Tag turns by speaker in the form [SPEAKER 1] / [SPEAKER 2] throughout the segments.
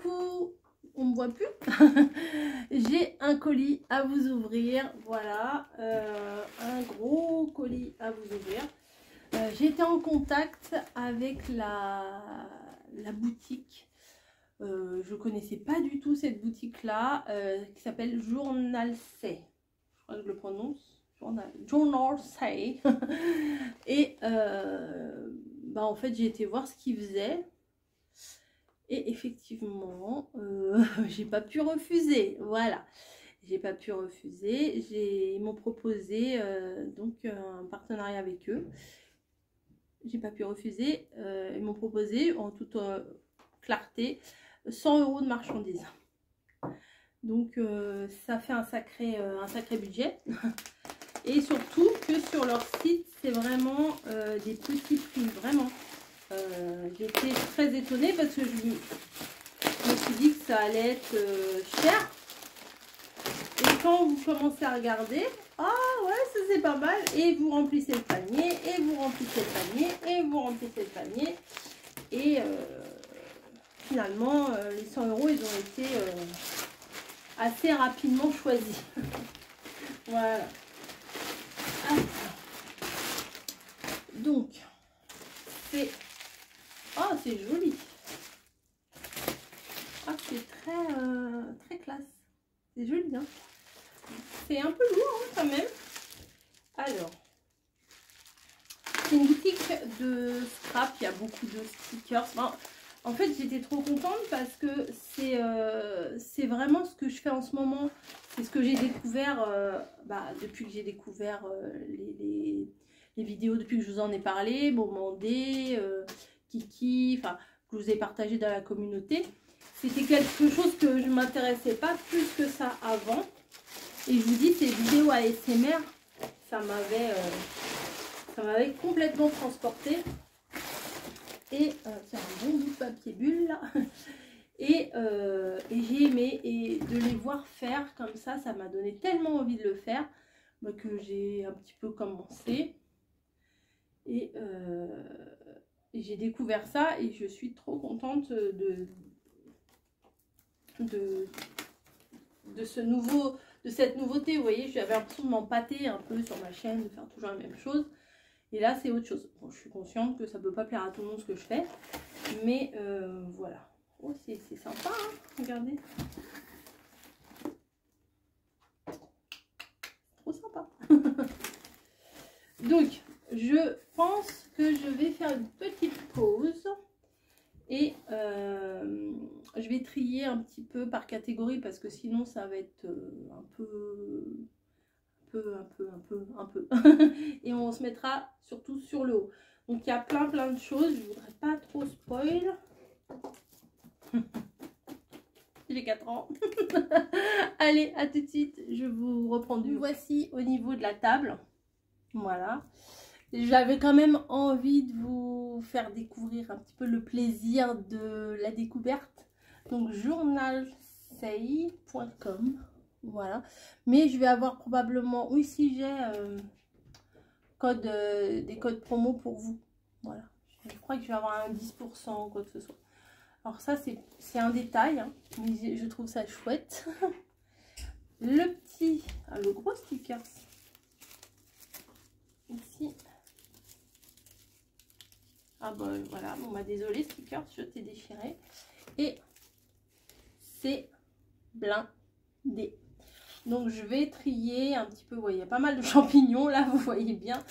[SPEAKER 1] Coucou, on me voit plus. J'ai un colis à vous ouvrir. Voilà, un gros colis à vous ouvrir. J'ai été en contact avec la boutique. Je connaissais pas du tout cette boutique là qui s'appelle Journal Say. Je crois que je le prononce. Journal Say. Et bah en fait j'ai été voir ce qu'ils faisaient. Et effectivement, j'ai pas pu refuser. Voilà, j'ai pas pu refuser. Ils m'ont proposé donc un partenariat avec eux. J'ai pas pu refuser. Ils m'ont proposé en toute clarté 100 € de marchandises. Donc ça fait un sacré budget. Et surtout que sur leur site, c'est vraiment des petits prix, vraiment. J'étais très étonnée parce que je me suis dit que ça allait être cher. Et quand vous commencez à regarder, ah ouais, ça c'est pas mal. Et vous remplissez le panier, et vous remplissez le panier, et vous remplissez le panier. Et finalement, les 100 € ils ont été assez rapidement choisis. Voilà. Donc, c'est... Oh, c'est joli. Ah, c'est très classe. C'est joli, hein. C'est un peu lourd, hein, quand même. Alors, c'est une boutique de scrap. Il y a beaucoup de stickers. Enfin, en fait, j'étais trop contente parce que c'est vraiment ce que je fais en ce moment. C'est ce que j'ai découvert depuis que j'ai découvert les vidéos, depuis que je vous en ai parlé, Momandé, Kiki, enfin, que je vous ai partagé dans la communauté. C'était quelque chose que je ne m'intéressais pas plus que ça avant. Et je vous dis, ces vidéos ASMR, ça m'avait complètement transportée. Et c'est un bon bout de papier bulle là. Et j'ai aimé, et de les voir faire comme ça m'a donné tellement envie de le faire que j'ai un petit peu commencé. Et j'ai découvert ça et je suis trop contente de cette nouveauté. Vous voyez, j'avais l'impression de m'empâter un peu sur ma chaîne, de faire toujours la même chose. Et là, c'est autre chose. Bon, je suis consciente que ça peut pas plaire à tout le monde ce que je fais. Mais voilà. Oh, c'est sympa, hein, regardez. Trop sympa. Donc, je pense que je vais faire une petite pause. Et je vais trier un petit peu par catégorie parce que sinon ça va être un peu. Et on se mettra surtout sur le haut. Donc il y a plein de choses. Je voudrais pas trop spoil. J'ai 4 ans. Allez, à tout de suite. Je vous reprends du. Voici au niveau de la table. Voilà. J'avais quand même envie de vous faire découvrir un petit peu le plaisir de la découverte. Donc journalsay.com. Voilà. Mais je vais avoir probablement, oui, si j'ai des codes promo pour vous. Voilà. Je crois que je vais avoir un 10% ou quoi que ce soit. Alors ça, c'est un détail, hein, mais je trouve ça chouette. Le gros sticker. Ici. Ah bah voilà, bon bah désolé, sticker, je t'ai déchiré. Et c'est blindé. Donc je vais trier un petit peu, vous voyez, il y a pas mal de champignons là, vous voyez bien.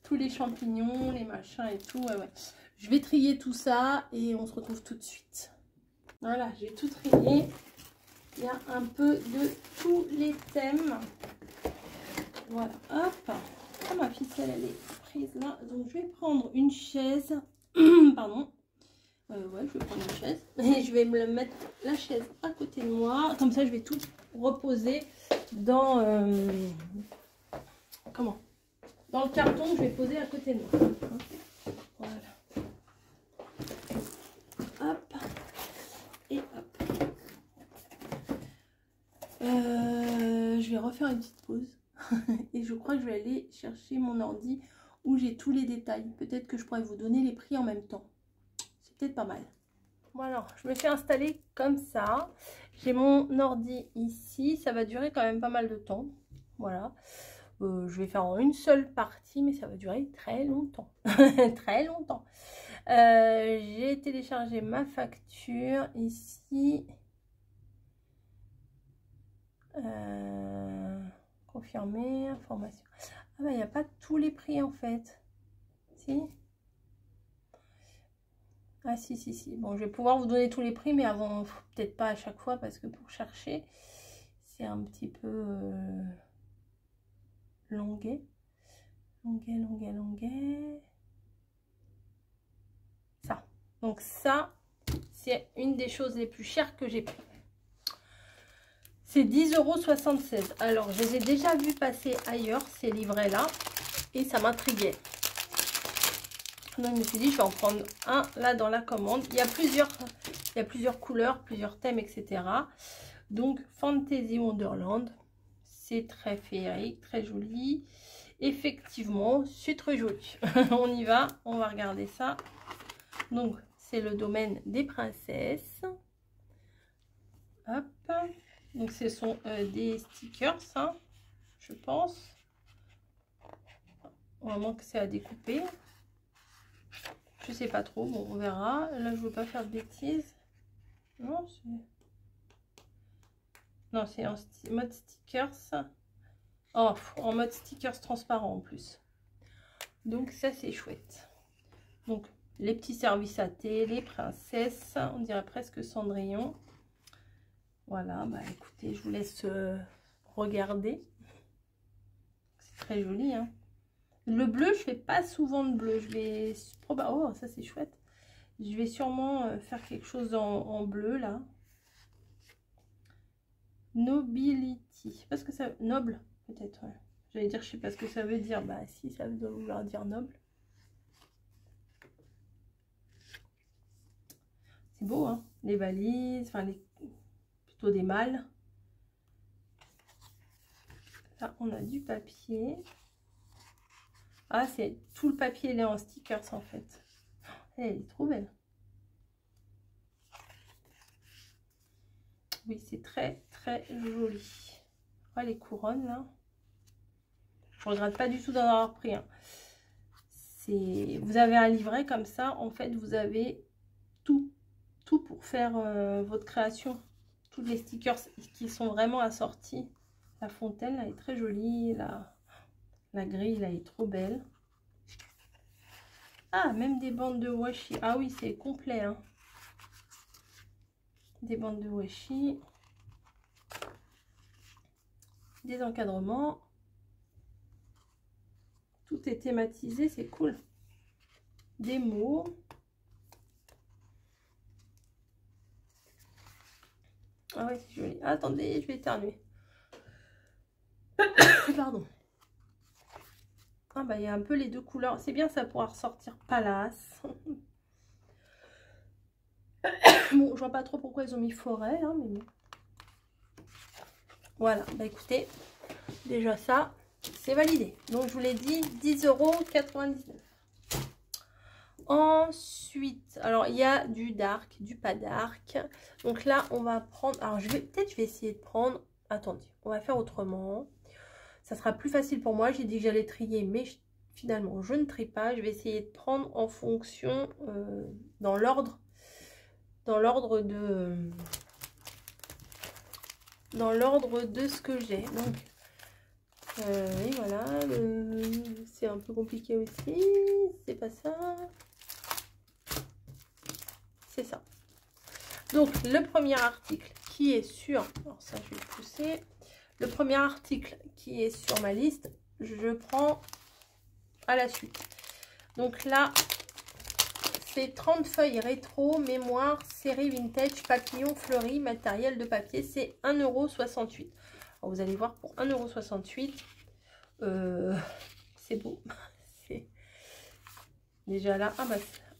[SPEAKER 1] Tous les champignons, les machins et tout, ouais. Je vais trier tout ça et on se retrouve tout de suite. Voilà, j'ai tout trié. Il y a un peu de tous les thèmes. Voilà, hop. Ah, ma ficelle, elle est prise là. Donc je vais prendre une chaise. Pardon. Ouais, je vais prendre une chaise. Et je vais me mettre la chaise à côté de moi. Comme ça, je vais tout reposer dans... dans le carton que je vais poser à côté de moi. Voilà. Hop. Et hop. Je vais refaire une petite pause. Et je crois que je vais aller chercher mon ordi où j'ai tous les détails. Peut-être que je pourrais vous donner les prix en même temps. C'est peut-être pas mal. Bon alors, je me suis installée comme ça. J'ai mon ordi ici. Ça va durer quand même pas mal de temps. Voilà. Je vais faire en une seule partie, mais ça va durer très longtemps. Très longtemps. J'ai téléchargé ma facture ici. Confirmer, information. Ah bah il n'y a pas tous les prix en fait. Si. Ah si, si, si. Bon, je vais pouvoir vous donner tous les prix, mais avant, peut-être pas à chaque fois, parce que pour chercher, c'est un petit peu longuet. Longuet. Ça. Donc ça, c'est une des choses les plus chères que j'ai pris. C'est 10,76 €. Alors, je les ai déjà vus passer ailleurs, ces livrets-là, et ça m'intriguait. Donc, je me suis dit, je vais en prendre un là dans la commande. Il y a plusieurs couleurs, plusieurs thèmes, etc. Donc, Fantasy Wonderland, c'est très féerique, très joli. Effectivement, c'est très joli. On y va, on va regarder ça. Donc, c'est le domaine des princesses. Hop. Donc, ce sont des stickers, hein, je pense. Vraiment que c'est à découper. Je sais pas trop, bon, on verra. Là, je veux pas faire de bêtises. Non, c'est en mode stickers. Oh, en mode stickers transparent en plus. Donc, ça, c'est chouette. Donc, les petits services à thé, les princesses. On dirait presque Cendrillon. Voilà, bah écoutez, je vous laisse regarder. C'est très joli, hein. Le bleu, je fais pas souvent de bleu. Je vais... Oh, ça c'est chouette. Je vais sûrement faire quelque chose en bleu, là. Nobility. Parce que ça... Noble, peut-être, ouais. J'allais dire, je sais pas ce que ça veut dire. Bah si, ça doit vouloir dire noble. C'est beau, hein. Les valises, enfin, plutôt des malles. Là, on a du papier. Ah, c'est tout le papier, il est en stickers, en fait. Elle est trop belle. Oui, c'est très, très joli. Oh, les couronnes, là. Je regrette pas du tout d'en avoir pris un. Vous avez un livret comme ça. En fait, vous avez tout pour faire votre création. Tous les stickers qui sont vraiment assortis. La fontaine, elle est très jolie. La grille, là, est trop belle. Ah, même des bandes de washi. Ah oui, c'est complet, hein. Des bandes de washi. Des encadrements. Tout est thématisé, c'est cool. Des mots. Ah ouais, c'est joli. Attendez, je vais éternuer. Pardon. Ah bah il y a un peu les deux couleurs. C'est bien, ça pourra ressortir palace. Bon, je vois pas trop pourquoi ils ont mis forêt, hein, mais bon. Voilà, bah écoutez, déjà ça, c'est validé. Donc je vous l'ai dit, 10,99 €. Ensuite, alors il y a du dark, du pas dark. Donc là, on va prendre... Alors je vais essayer de prendre... Attendez, on va faire autrement. Ça sera plus facile pour moi. J'ai dit que j'allais trier, mais finalement, je ne trie pas. Je vais essayer de prendre en fonction, dans l'ordre de ce que j'ai. Donc, et voilà. C'est un peu compliqué aussi. C'est pas ça. C'est ça. Donc, le premier article qui est sur... Alors ça, je vais le pousser. Le premier article qui est sur ma liste, je prends à la suite. Donc là, c'est 30 feuilles rétro, mémoire, série vintage, papillon, fleuri, matériel de papier. C'est 1,68 €. Alors vous allez voir, pour 1,68 €, c'est beau. Déjà là, ah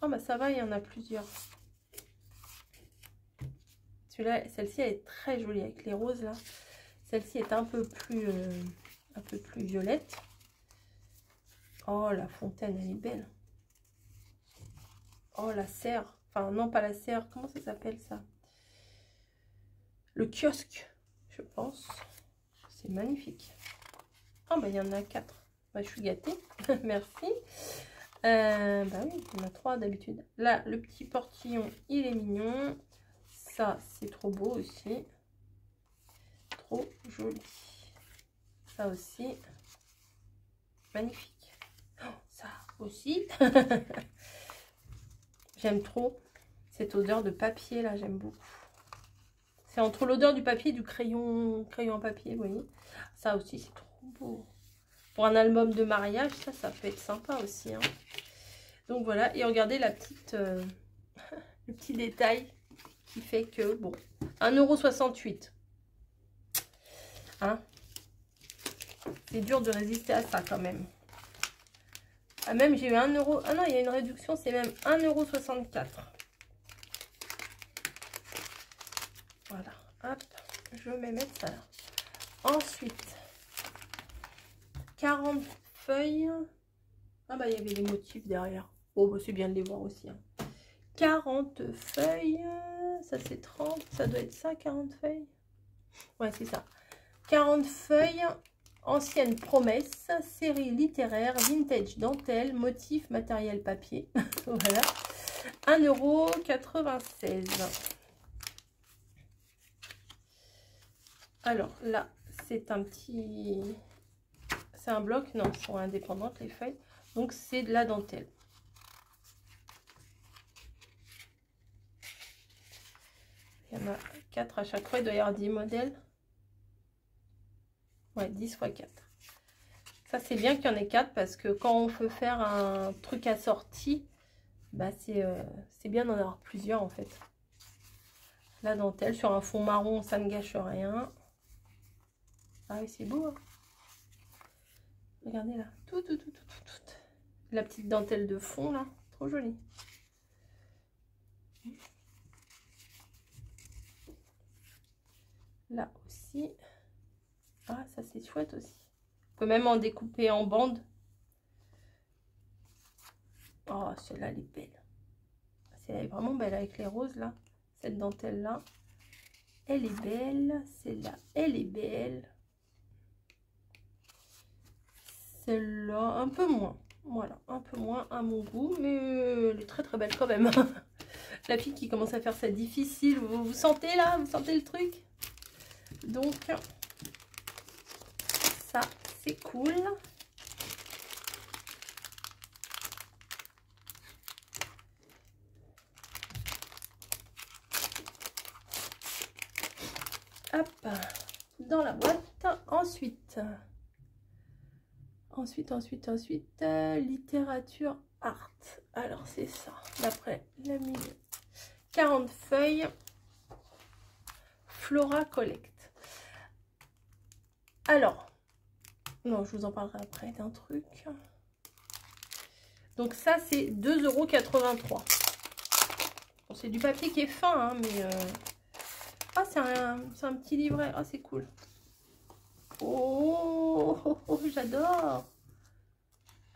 [SPEAKER 1] bah ça va, il y en a plusieurs. Celui-là, celle-ci, elle est très jolie avec les roses là. Celle-ci est un peu plus violette. Oh, la fontaine, elle est belle. Oh, la serre. Enfin, non, pas la serre. Comment ça s'appelle ça? Le kiosque, je pense. C'est magnifique. Ah, bah, il y en a 4. Bah, je suis gâtée. Merci. Bah oui, il y en a 3 d'habitude. Là, le petit portillon, il est mignon. Ça, c'est trop beau aussi. Trop joli. Ça aussi. Magnifique. Oh, ça aussi. J'aime trop cette odeur de papier là, j'aime beaucoup. C'est entre l'odeur du papier et du crayon à papier, vous voyez. Ça aussi, c'est trop beau. Pour un album de mariage, ça peut être sympa aussi. Hein. Donc voilà, et regardez la petite, le petit détail qui fait que, bon, 1,68 €. Hein? C'est dur de résister à ça quand même. Ah, même j'ai eu 1 €. Ah non, il y a une réduction, c'est même 1,64 €. Voilà, hop, je vais mettre ça là. Ensuite, 40 feuilles. Ah bah il y avait des motifs derrière. Oh bah c'est bien de les voir aussi. Hein. 40 feuilles, ça c'est 30, ça doit être ça, 40 feuilles. Ouais, c'est ça. 40 feuilles, ancienne promesse, série littéraire, vintage dentelle, motif, matériel papier. Voilà. 1,96 €. Alors là, c'est un petit... C'est un bloc, non, elles sont indépendantes les feuilles. Donc c'est de la dentelle. Il y en a 4 à chaque fois, il doit y avoir 10 modèles. Ouais, 10 x 4. Ça c'est bien qu'il y en ait 4 parce que quand on veut faire un truc assorti, bah c'est bien d'en avoir plusieurs en fait. La dentelle sur un fond marron, ça ne gâche rien. Ah oui, c'est beau. Hein. Regardez là, tout. La petite dentelle de fond là, trop jolie. Là aussi. Ah, ça c'est chouette aussi. On peut même en découper en bandes. Oh, celle-là, elle est belle. Elle est vraiment belle avec les roses là. Cette dentelle là. Elle est belle. Celle-là, elle est belle. Celle-là, un peu moins. Voilà, un peu moins à mon goût. Mais elle est très très belle quand même. La fille qui commence à faire ça difficile. Vous sentez là? Vous sentez le truc? Donc, ça, c'est cool. Hop, dans la boîte. Ensuite, littérature art. Alors, c'est ça. D'après la mine. 40 feuilles. Flora Collect. Alors, non, je vous en parlerai après d'un truc. Donc ça, c'est 2,83 €. Bon, c'est du papier qui est fin, hein, mais... Ah, c'est un petit livret. Ah, c'est cool. Oh, j'adore.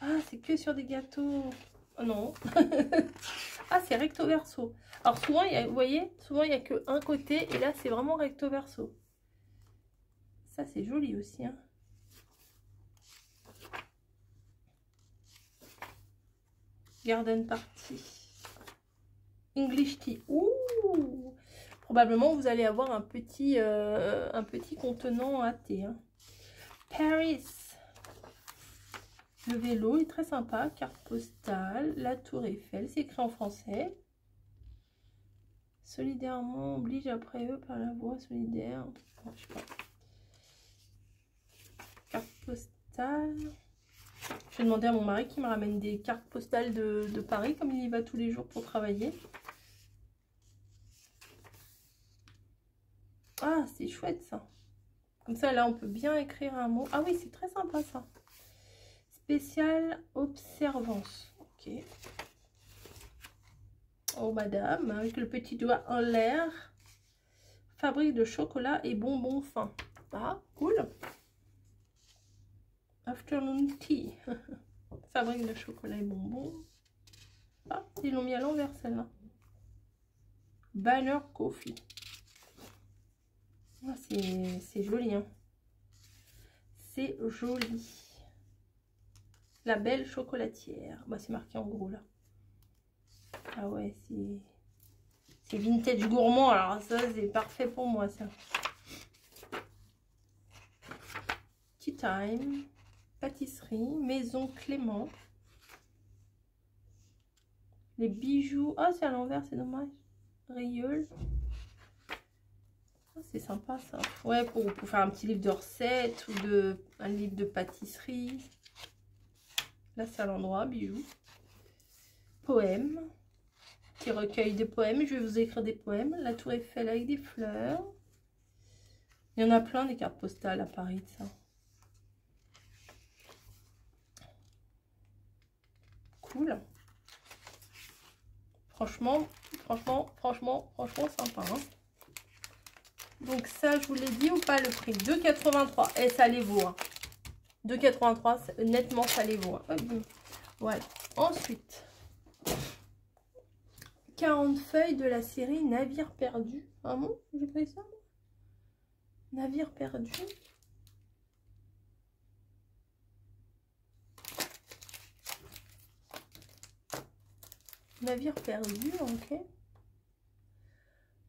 [SPEAKER 1] Ah, c'est que sur des gâteaux. Oh, non. Ah, c'est recto verso. Alors, souvent, vous voyez, souvent, il n'y a qu'un côté. Et là, c'est vraiment recto verso. Ça, c'est joli aussi. Hein. Garden Party. English Tea. Ouh. Probablement, vous allez avoir un petit contenant à thé. Hein. Paris. Le vélo est très sympa. Carte postale. La tour Eiffel. C'est écrit en français. Solidairement oblige après eux par la voie solidaire. Oh, je sais pas. Carte postale. Je vais demander à mon mari qui me ramène des cartes postales de Paris, comme il y va tous les jours pour travailler. Ah, c'est chouette ça. Comme ça, là, on peut bien écrire un mot. Ah oui, c'est très sympa ça. Spécial observance. Ok. Oh, madame, avec le petit doigt en l'air. Fabrique de chocolat et bonbons fins. Ah, cool. Afternoon tea. Fabrique de chocolat et bonbons. Ah, ils l'ont mis à l'envers celle-là. Banner Coffee. Ah, c'est joli, hein. C'est joli. La belle chocolatière. Bah, c'est marqué en gros là. Ah ouais, c'est vintage gourmand. Alors ça, c'est parfait pour moi, ça. Tea Time. Pâtisserie. Maison Clément. Les bijoux. Ah, c'est à l'envers, c'est dommage. Rieul. Oh, c'est sympa ça. Ouais, pour faire un petit livre de recettes ou un livre de pâtisserie. Là, c'est à l'endroit, bijoux. Poèmes. Petit recueil de poèmes. Je vais vous écrire des poèmes. La Tour Eiffel avec des fleurs. Il y en a plein des cartes postales à Paris, ça. Cool. Franchement sympa. Hein. Donc ça, je vous l'ai dit ou pas le prix? 2,83. Et ça les vaut. Hein. 2,83, nettement, ça les vaut. Hein. Voilà. Ensuite, 40 feuilles de la série Navire perdu. Ah bon? J'ai pris ça? Navire perdu. Navire perdu, ok.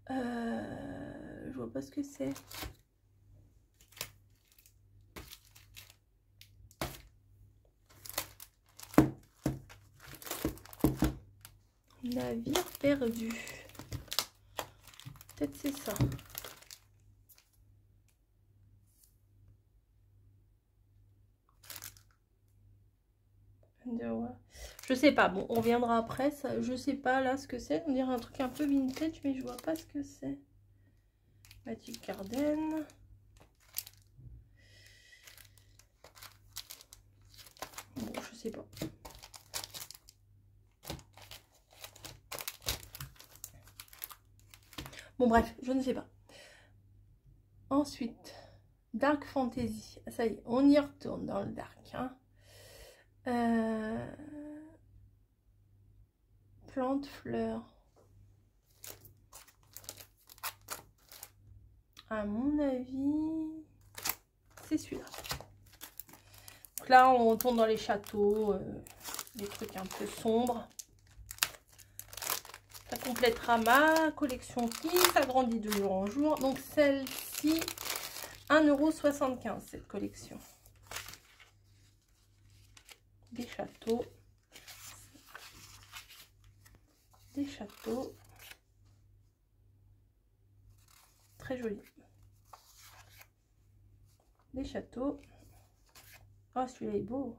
[SPEAKER 1] Je vois pas ce que c'est. Navire perdu. Peut-être c'est ça. Je sais pas. Bon, on reviendra après. Ça, je sais pas là ce que c'est. On dirait un truc un peu vintage, mais je vois pas ce que c'est. Mathieu Carden. Bon, je sais pas. Bon, bref, je ne sais pas. Ensuite, Dark Fantasy. Ça y est, on y retourne dans le dark. Hein. Plantes, fleurs. À mon avis, c'est celui-là. Donc là, on retourne dans les châteaux, des trucs un peu sombres. Ça complétera ma collection qui s'agrandit de jour en jour. Donc celle-ci, 1,75 € cette collection. Des châteaux. Des châteaux. Très joli. Des châteaux. Oh, celui-là est beau.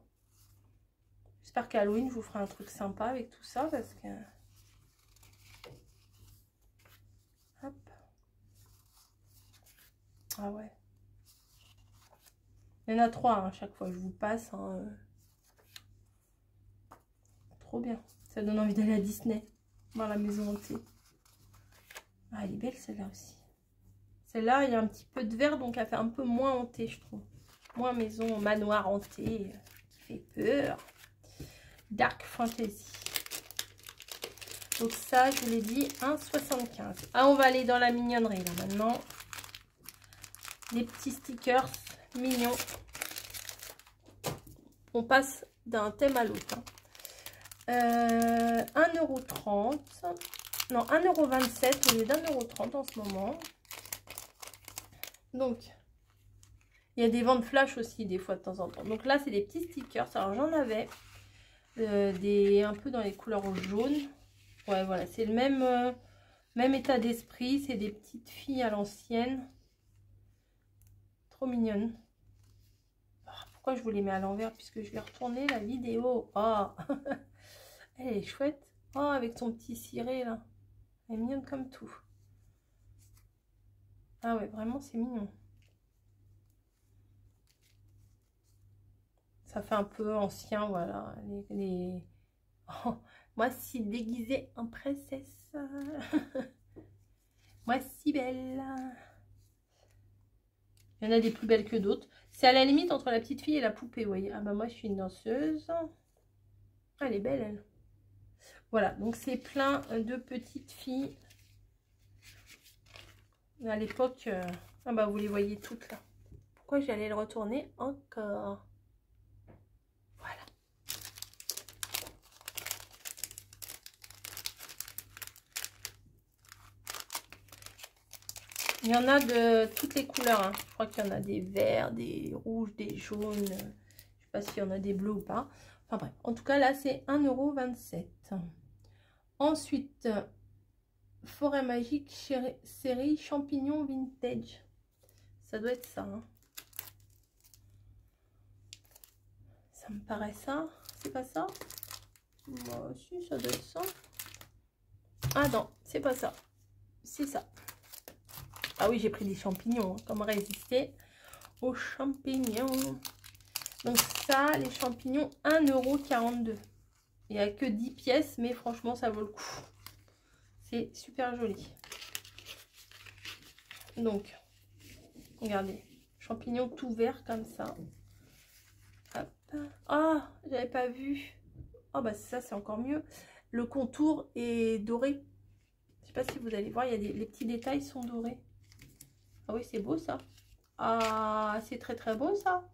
[SPEAKER 1] J'espère qu'à Halloween, je vous ferai un truc sympa avec tout ça parce que... Hop. Ah ouais. Il y en a 3 hein, à chaque fois. Je vous passe. Hein. Trop bien. Ça donne envie d'aller à Disney. Dans la maison hantée. Ah, elle est belle celle-là aussi. Celle-là, il y a un petit peu de vert, donc elle fait un peu moins hantée, je trouve. Moins maison, manoir hanté, qui fait peur. Dark Fantasy. Donc ça, je vous l'ai dit, 1,75 €. Ah, on va aller dans la mignonnerie, là, maintenant. Les petits stickers mignons. On passe d'un thème à l'autre. Hein. 1,30 €. Non, 1,27 € au lieu d'1,30 € en ce moment. Donc, il y a des ventes flash aussi, des fois, de temps en temps. Donc là, c'est des petits stickers. Alors, j'en avais un peu dans les couleurs jaunes. Ouais, voilà, c'est le même état d'esprit. C'est des petites filles à l'ancienne. Trop mignonnes. Oh, pourquoi je vous les mets à l'envers? Puisque je vais retourner la vidéo. Oh, elle est chouette. Oh, avec son petit ciré, là. Elle est mignonne comme tout. Ah ouais, vraiment, c'est mignon. Ça fait un peu ancien, voilà. Oh, moi, si déguisée en princesse. Moi, si belle. Il y en a des plus belles que d'autres. C'est à la limite entre la petite fille et la poupée, vous voyez. Ah bah moi, je suis une danseuse. Ah, elle est belle, elle. Voilà, donc c'est plein de petites filles À l'époque, ah bah vous les voyez toutes là. Pourquoi j'allais le retourner encore? Voilà. Il y en a de toutes les couleurs. Hein. Je crois qu'il y en a des verts, des rouges, des jaunes. Je ne sais pas s'il y en a des bleus ou pas. Enfin bref. En tout cas, là, c'est 1,27 €. Ensuite, Forêt Magique série Champignons Vintage. Ça doit être ça. Hein. Ça me paraît ça. C'est pas ça? Moi aussi, ça doit être ça. Ah non, c'est pas ça. C'est ça. Ah oui, j'ai pris des champignons. Hein, comment résister aux champignons? Donc ça, les champignons, 1,42 €. Il n'y a que 10 pièces, mais franchement, ça vaut le coup. C'est super joli. Donc, regardez. Champignons tout verts comme ça. Hop. Ah, j'avais pas vu. Oh, bah ça, c'est encore mieux. Le contour est doré. Je sais pas si vous allez voir, il y a les petits détails sont dorés. Ah oui, c'est beau ça. Ah, c'est très très beau ça.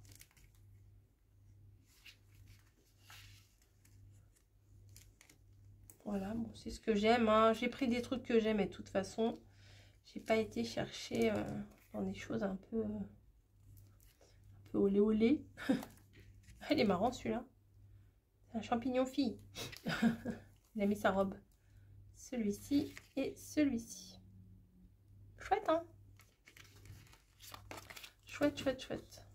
[SPEAKER 1] Voilà, bon, c'est ce que j'aime. Hein. J'ai pris des trucs que j'aime et de toute façon, j'ai pas été chercher dans des choses un peu olé olé. Il est marrant celui-là. C'est un champignon fille. Il a mis sa robe. Celui-ci et celui-ci. Chouette, hein? Chouette, chouette, chouette.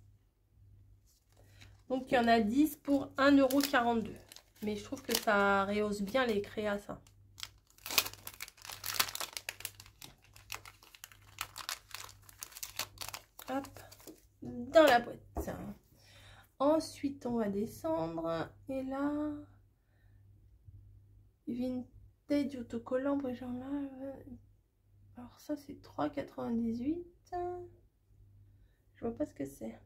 [SPEAKER 1] Donc, il y en a 10 pour 1,42 €. Mais je trouve que ça rehausse bien les créas, ça. Hop, dans la boîte. Ensuite, on va descendre. Et là, Vintage autocollant, genre là. Alors ça, c'est 3,98 €. Je vois pas ce que c'est.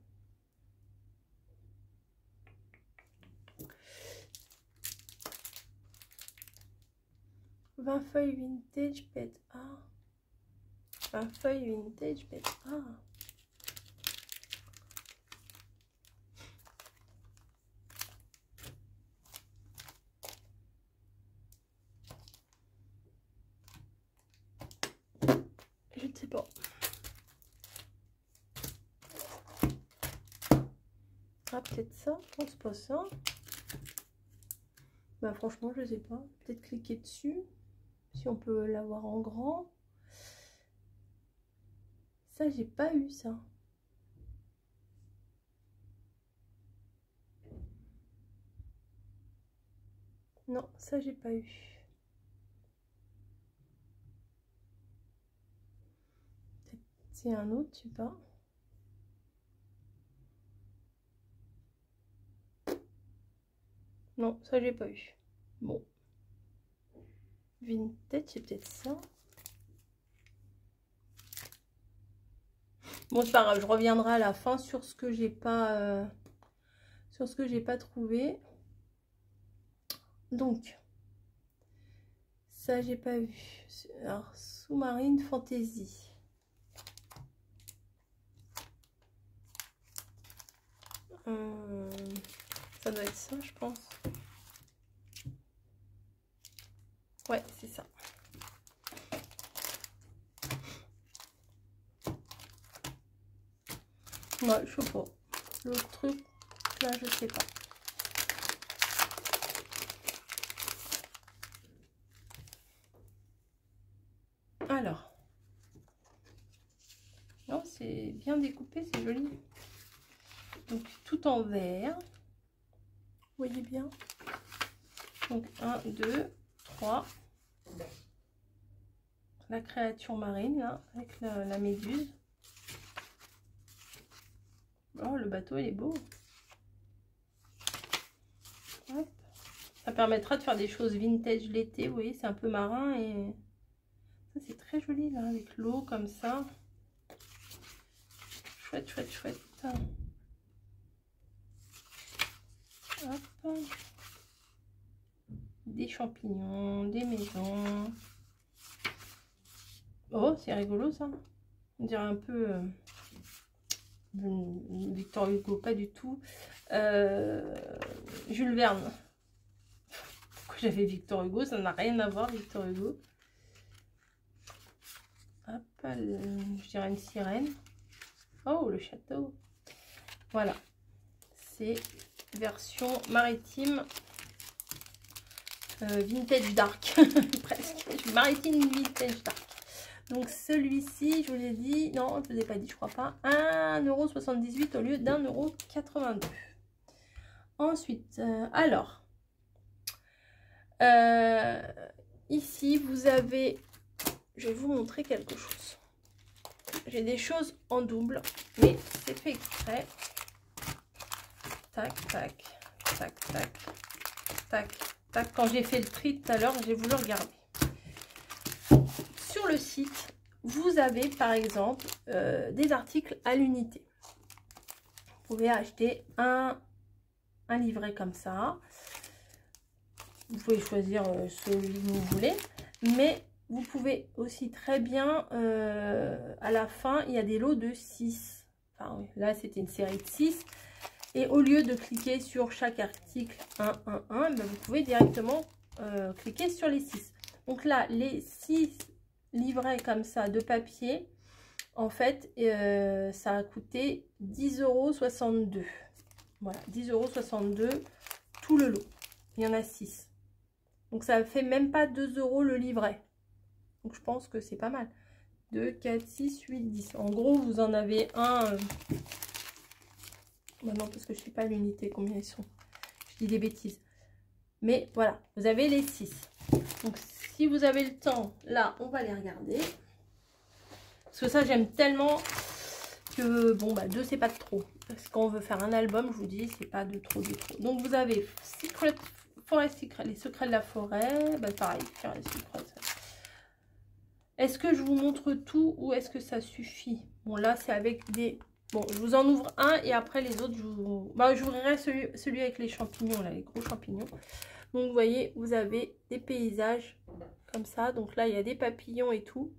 [SPEAKER 1] « 20 feuilles vintage pète A. 20 feuilles vintage pète A. » Je ne sais pas. Ah, peut-être ça. Je pense pas ça. Bah franchement, je sais pas. Peut-être cliquer dessus. Si on peut l'avoir en grand. Ça, j'ai pas eu ça. Non, ça, j'ai pas eu. Peut-être c'est un autre, je sais pas. Non, ça, j'ai pas eu. Bon. Vintage, c'est peut-être ça. Bon, c'est pas grave, je reviendrai à la fin sur ce que j'ai pas trouvé. Donc, ça j'ai pas vu. Alors, sous-marine fantasy. Ça doit être ça, je pense. Ouais, c'est ça. Ouais, je sais pas. L'autre truc, là, je sais pas. Alors. Non, c'est bien découpé, c'est joli. Donc, tout en vert. Vous voyez bien. Donc, 1, 2, 3. La créature marine, là, avec la méduse. Oh, le bateau, il est beau. Hop. Ça permettra de faire des choses vintage l'été. Vous voyez, c'est un peu marin et ça, c'est très joli, là, avec l'eau comme ça. Chouette, chouette, chouette. Hop. Des champignons, des maisons. Oh, c'est rigolo, ça. On dirait un peu Victor Hugo, pas du tout. Jules Verne. Pourquoi j'avais Victor Hugo? Ça n'a rien à voir, Victor Hugo. Hop, je dirais une sirène. Oh, le château. Voilà. C'est version maritime. Vintage dark. Presque. Maritime vintage dark. Donc celui-ci, je vous l'ai dit, non, je ne vous ai pas dit, je crois pas, 1,78 € au lieu d'1,82 €. Ensuite, alors, ici, vous avez, je vais vous montrer quelque chose. J'ai des choses en double, mais c'est fait exprès. Tac, tac, tac, tac, tac, tac. Quand j'ai fait le tri tout à l'heure, j'ai voulu regarder. Sur le site, vous avez par exemple des articles à l'unité. Vous pouvez acheter un livret comme ça. Vous pouvez choisir celui que vous voulez. Mais vous pouvez aussi très bien, à la fin, il y a des lots de 6. Enfin, oui, là, c'était une série de 6. Et au lieu de cliquer sur chaque article 1, 1, 1, ben, vous pouvez directement cliquer sur les 6. Donc là, les 6 livrets comme ça de papier, en fait, ça a coûté 10,62 €. Voilà, 10,62 € tout le lot. Il y en a 6. Donc ça fait même pas 2 € le livret. Donc je pense que c'est pas mal. 2, 4, 6, 8, 10. En gros, vous en avez un. Non, parce que je ne sais pas l'unité, combien ils sont. Je dis des bêtises. Mais voilà, vous avez les 6. Donc si vous avez le temps, là, on va les regarder. Parce que ça, j'aime tellement que, bon, bah, 2, c'est pas de trop. Parce qu'on veut faire un album, je vous dis, c'est pas de trop, Donc vous avez Forêt Secret, les secrets de la forêt. Bah, pareil, les secrets. Est-ce que je vous montre tout ou est-ce que ça suffit? Bon, là, c'est avec des... Bon, je vous en ouvre un et après les autres, je vous... Bah, j'ouvrirai celui avec les champignons, là, les gros champignons. Donc, vous voyez, vous avez des paysages comme ça. Donc là, il y a des papillons et tout.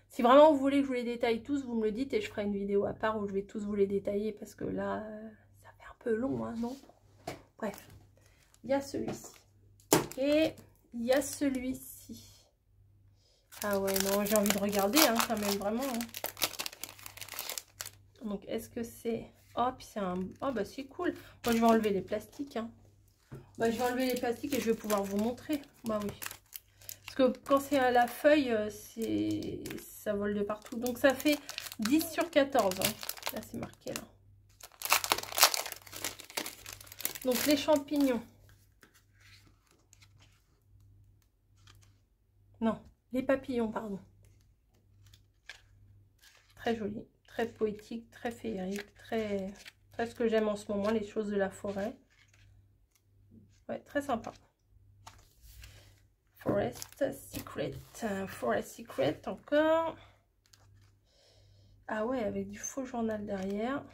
[SPEAKER 1] Si vraiment vous voulez que je vous les détaille tous, vous me le dites et je ferai une vidéo à part où je vais tous vous les détailler parce que là, ça fait un peu long, hein, non? Bref, il y a celui-ci. Et il y a celui-ci. Ah ouais, non, j'ai envie de regarder, hein, quand même, vraiment. Hein. Donc, est-ce que c'est... Oh, puis c'est un... Oh, bah, c'est cool. Moi, je vais enlever les plastiques, hein. Bah, je vais enlever les plastiques et je vais pouvoir vous montrer. Bah oui. Parce que quand c'est à la feuille, ça vole de partout. Donc, ça fait 10 sur 14. Hein. Là, c'est marqué, là. Donc, les champignons. Non, les papillons, pardon. Très joli, très poétique, très féerique, très ce que j'aime en ce moment, les choses de la forêt. Ouais, très sympa. Forest Secret encore. Ah ouais, avec du faux journal derrière.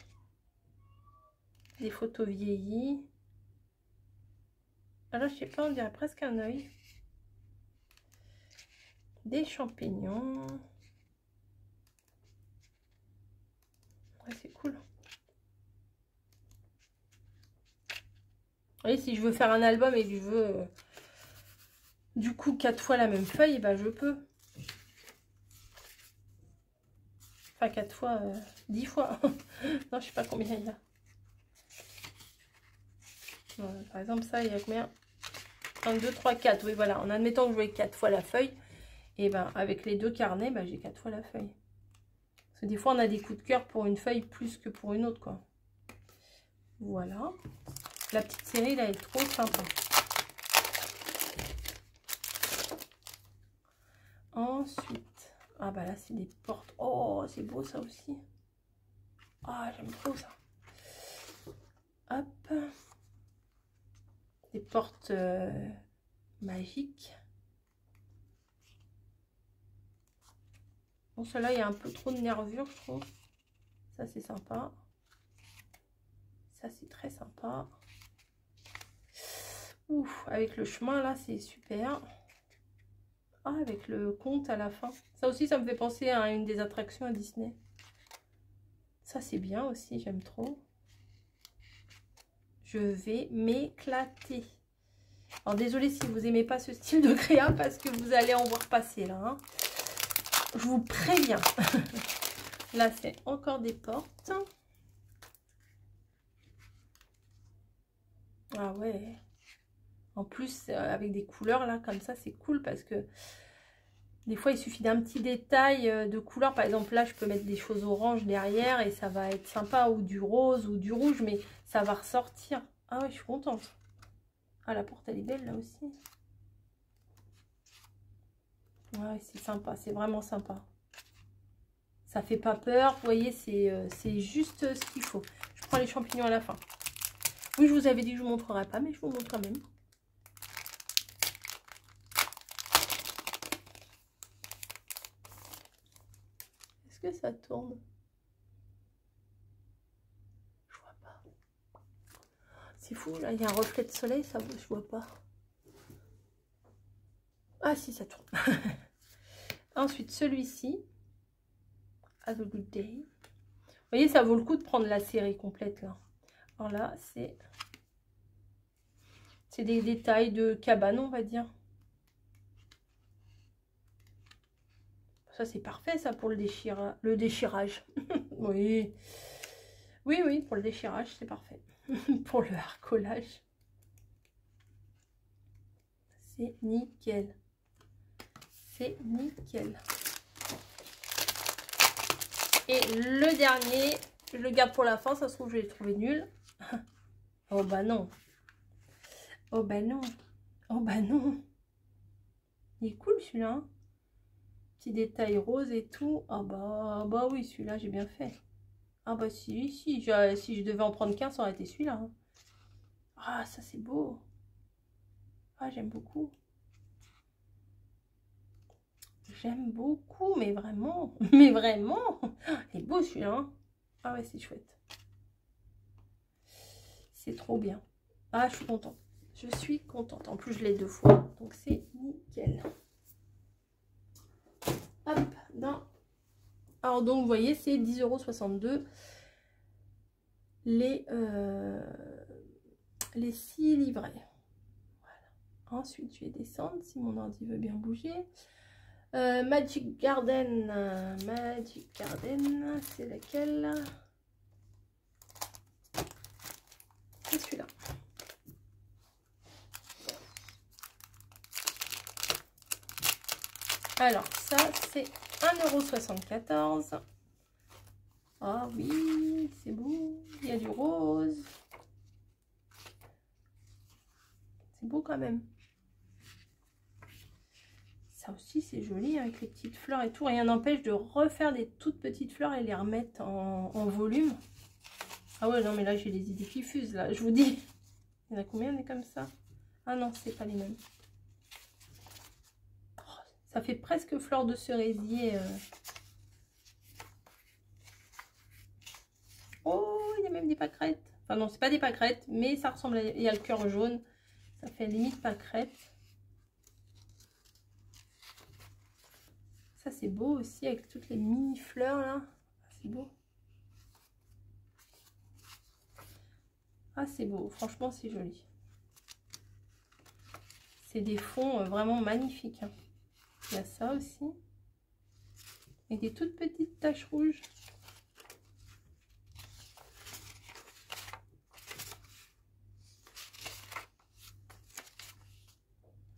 [SPEAKER 1] Des photos vieillies. Alors, je sais pas, on dirait presque un œil. Des champignons. Ouais, c'est cool. Et si je veux faire un album et que je veux du coup 4 fois la même feuille, bah je peux. Enfin 4 fois, 10 fois. Non, je sais pas combien il y a. Voilà, par exemple, ça, il y a combien? 1, 2, 3, 4. Oui, voilà. En admettant que je voulais 4 fois la feuille, et ben avec les deux carnets, ben, j'ai 4 fois la feuille. Parce que des fois, on a des coups de cœur pour une feuille plus que pour une autre, quoi. Voilà. La petite série, là, elle est trop sympa. Ensuite, ah bah là, c'est des portes. Oh, c'est beau, ça aussi. Ah, j'aime trop ça. Hop. Des portes magiques. Bon, cela il y a un peu trop de nervures, je trouve. Ça, c'est sympa. Ça, c'est très sympa. Ouf, avec le chemin, là, c'est super. Ah, avec le conte à la fin. Ça aussi, ça me fait penser à une des attractions à Disney. Ça, c'est bien aussi, j'aime trop. Je vais m'éclater. Alors, désolée si vous n'aimez pas ce style de créa, parce que vous allez en voir passer, là. Hein. Je vous préviens. Là, c'est encore des portes. Ah ouais. En plus, avec des couleurs, là, comme ça, c'est cool, parce que des fois, il suffit d'un petit détail de couleur. Par exemple, là, je peux mettre des choses oranges derrière et ça va être sympa, ou du rose ou du rouge, mais ça va ressortir. Ah ouais, je suis contente. Ah, la porte, elle est belle, là aussi. Ouais, c'est sympa, c'est vraiment sympa. Ça fait pas peur, vous voyez, c'est juste ce qu'il faut. Je prends les champignons à la fin. Oui, je vous avais dit que je vous montrerai pas, mais je vous montre quand même. Est-ce que ça tourne? Je vois pas. C'est fou, là, il y a un reflet de soleil, ça, je vois pas. Ah si, ça tourne. Ensuite, celui-ci. Have a good day. Vous voyez, ça vaut le coup de prendre la série complète, là. Alors là, c'est des détails de cabane, on va dire. Ça, c'est parfait, ça, pour le déchirage. Oui. Oui, oui, pour le déchirage, c'est parfait. Pour le harcolage. C'est nickel. C'est nickel. Et le dernier, je le garde pour la fin, ça se trouve, je l'ai trouvé nul. Oh bah non. Oh bah non. Oh bah non. Il est cool celui-là. Hein. Petit détail rose et tout. Ah bah oui, celui-là, j'ai bien fait. Ah bah si je devais en prendre qu'un, ça aurait été celui-là. Hein. Ah, ça c'est beau. Ah, j'aime beaucoup. J'aime beaucoup, mais vraiment. Mais vraiment. Il est beau celui-là. Hein. Ah ouais, c'est chouette. C'est trop bien. Ah, je suis contente. Je suis contente. En plus, je l'ai 2 fois. Donc, c'est nickel. Hop, dans... Alors, donc, vous voyez, c'est 10,62 € les 6 livrets. Voilà. Ensuite, je vais descendre si mon ordi veut bien bouger. Magic Garden. Magic Garden, c'est laquelle? C'est celui-là. Alors, ça, c'est 1,74 €. Ah oui, c'est beau. Il y a du rose. C'est beau quand même. Ça aussi, c'est joli avec les petites fleurs et tout. Rien n'empêche de refaire des toutes petites fleurs et les remettre en volume. Ah ouais, non, mais là, j'ai les idées qui fusent, là. Je vous dis. Il y en a combien des comme ça? Ah non, c'est pas les mêmes. Oh, ça fait presque fleur de cerisier. Oh, il y a même des pâquerettes. Enfin non, c'est pas des pâquerettes, mais ça ressemble à... Il y a le cœur jaune. Ça fait limite pâquerette. Ça, c'est beau aussi avec toutes les mini fleurs là. C'est beau. Ah, c'est beau. Franchement, c'est joli. C'est des fonds vraiment magnifiques. Hein. Il y a ça aussi. Et des toutes petites taches rouges.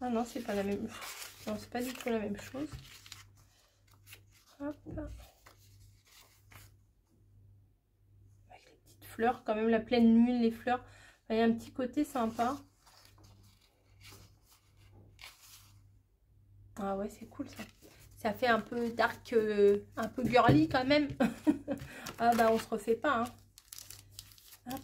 [SPEAKER 1] Ah non, c'est pas la même. Non, c'est pas du tout la même chose. Hop. Avec les petites fleurs, quand même la pleine lune, les fleurs. Il y a un petit côté sympa. Ah ouais, c'est cool ça. Ça fait un peu dark, un peu girly quand même. Ah bah on se refait pas. Hein. Hop.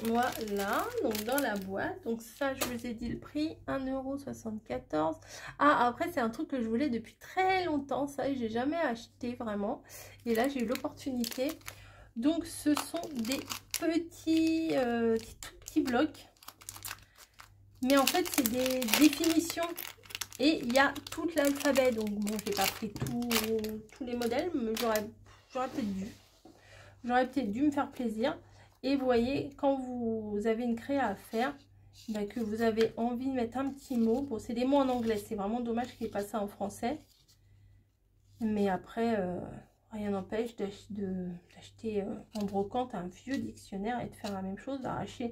[SPEAKER 1] Voilà, donc dans la boîte. Donc ça, je vous ai dit le prix, 1,74 €. Ah, après, c'est un truc que je voulais depuis très longtemps. Ça, j'ai jamais acheté vraiment. Et là, j'ai eu l'opportunité. Donc, ce sont des petits, tout petits blocs. Mais en fait, c'est des définitions. Et il y a tout l'alphabet. Donc, bon, j'ai pas pris tous les modèles, mais j'aurais peut-être dû. J'aurais peut-être dû me faire plaisir. Et vous voyez, quand vous avez une créa à faire, bah, que vous avez envie de mettre un petit mot. Bon, c'est des mots en anglais. C'est vraiment dommage qu'il n'y ait pas ça en français. Mais après, rien n'empêche d'acheter en brocante un vieux dictionnaire et de faire la même chose, d'arracher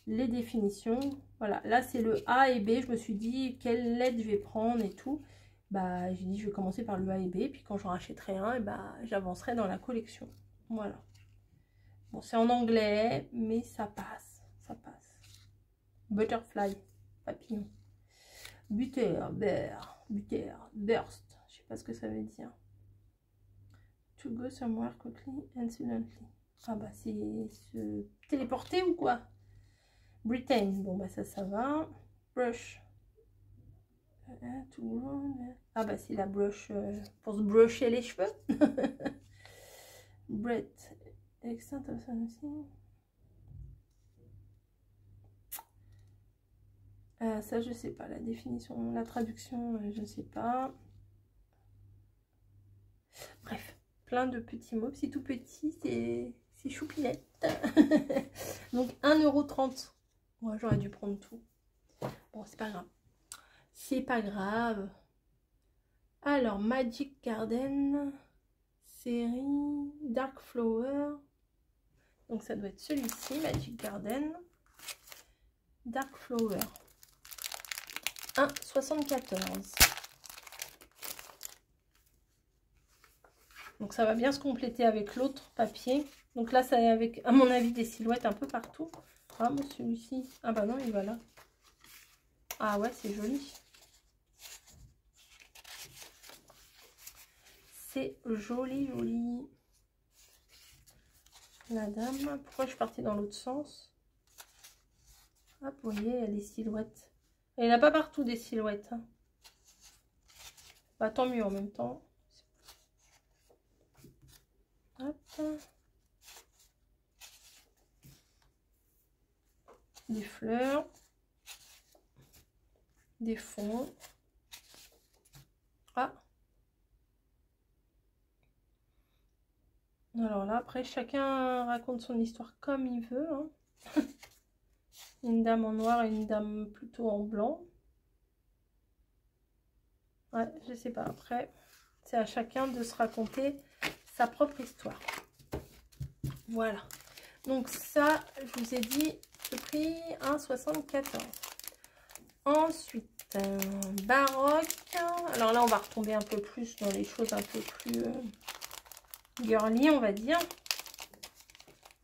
[SPEAKER 1] les définitions. Voilà, là c'est le A et B. Je me suis dit quelle lettre je vais prendre et tout. Bah, j'ai dit je vais commencer par le A et B. Puis quand j'en rachèterai un, et bah, j'avancerai dans la collection. Voilà. Bon, c'est en anglais, mais ça passe. Ça passe. Butterfly, papillon. Butter, bear, butter, burst. Je sais pas ce que ça veut dire. To go somewhere quickly and silently. Ah bah c'est se téléporter ou quoi? Britain. Bon bah ça va. Brush. Ah bah c'est la brush pour se brusher les cheveux. Breath. Extent of something. Ça je sais pas, la définition, la traduction, je sais pas. Bref, plein de petits mots. C'est tout petit, c'est choupinette. Donc 1,30 €. Moi j'aurais dû prendre tout. Bon, c'est pas grave. C'est pas grave. Alors, Magic Garden, série Dark Flower. Donc ça doit être celui-ci, Magic Garden. Dark Flower. 1,74 €. Donc ça va bien se compléter avec l'autre papier. Donc là, ça est avec, à mon avis, des silhouettes un peu partout. Ah, mais celui-ci. Ah bah non, il va là. Ah ouais, c'est joli. C'est joli, joli. La dame. Pourquoi je suis partie dans l'autre sens? Hop, vous voyez, il y a des silhouettes. Et il n'y en a pas partout des silhouettes. Hein. Bah tant mieux en même temps. Hop. Des fleurs. Des fonds. Ah. Alors là, après, chacun raconte son histoire comme il veut. Hein. Une dame en noir et une dame plutôt en blanc. Ouais, je sais pas. Après, c'est à chacun de se raconter sa propre histoire. Voilà. Donc ça, je vous ai dit, le prix 1,74 €. Ensuite, baroque. Alors là, on va retomber un peu plus dans les choses un peu plus girly, on va dire.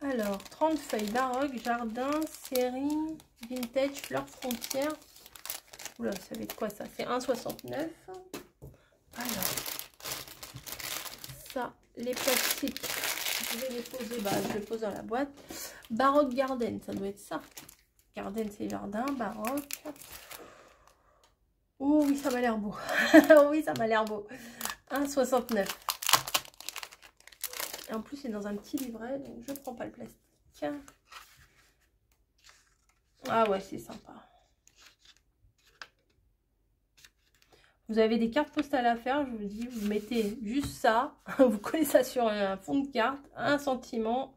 [SPEAKER 1] Alors, 30 feuilles baroque, jardin, série, vintage, fleurs frontières. Oula, ça va être quoi ça? C'est 1,69 €. Alors, ça, les plastiques, je vais les poser, bah, je les pose dans la boîte. Baroque Garden, ça doit être ça. Garden, c'est jardin, baroque. Oh oui, ça m'a l'air beau. Oui, ça m'a l'air beau. 1,69 €. Et en plus, c'est dans un petit livret, donc je ne prends pas le plastique. Ah ouais, c'est sympa. Vous avez des cartes postales à faire, je vous dis, vous mettez juste ça. Vous collez ça sur un fond de carte, un sentiment.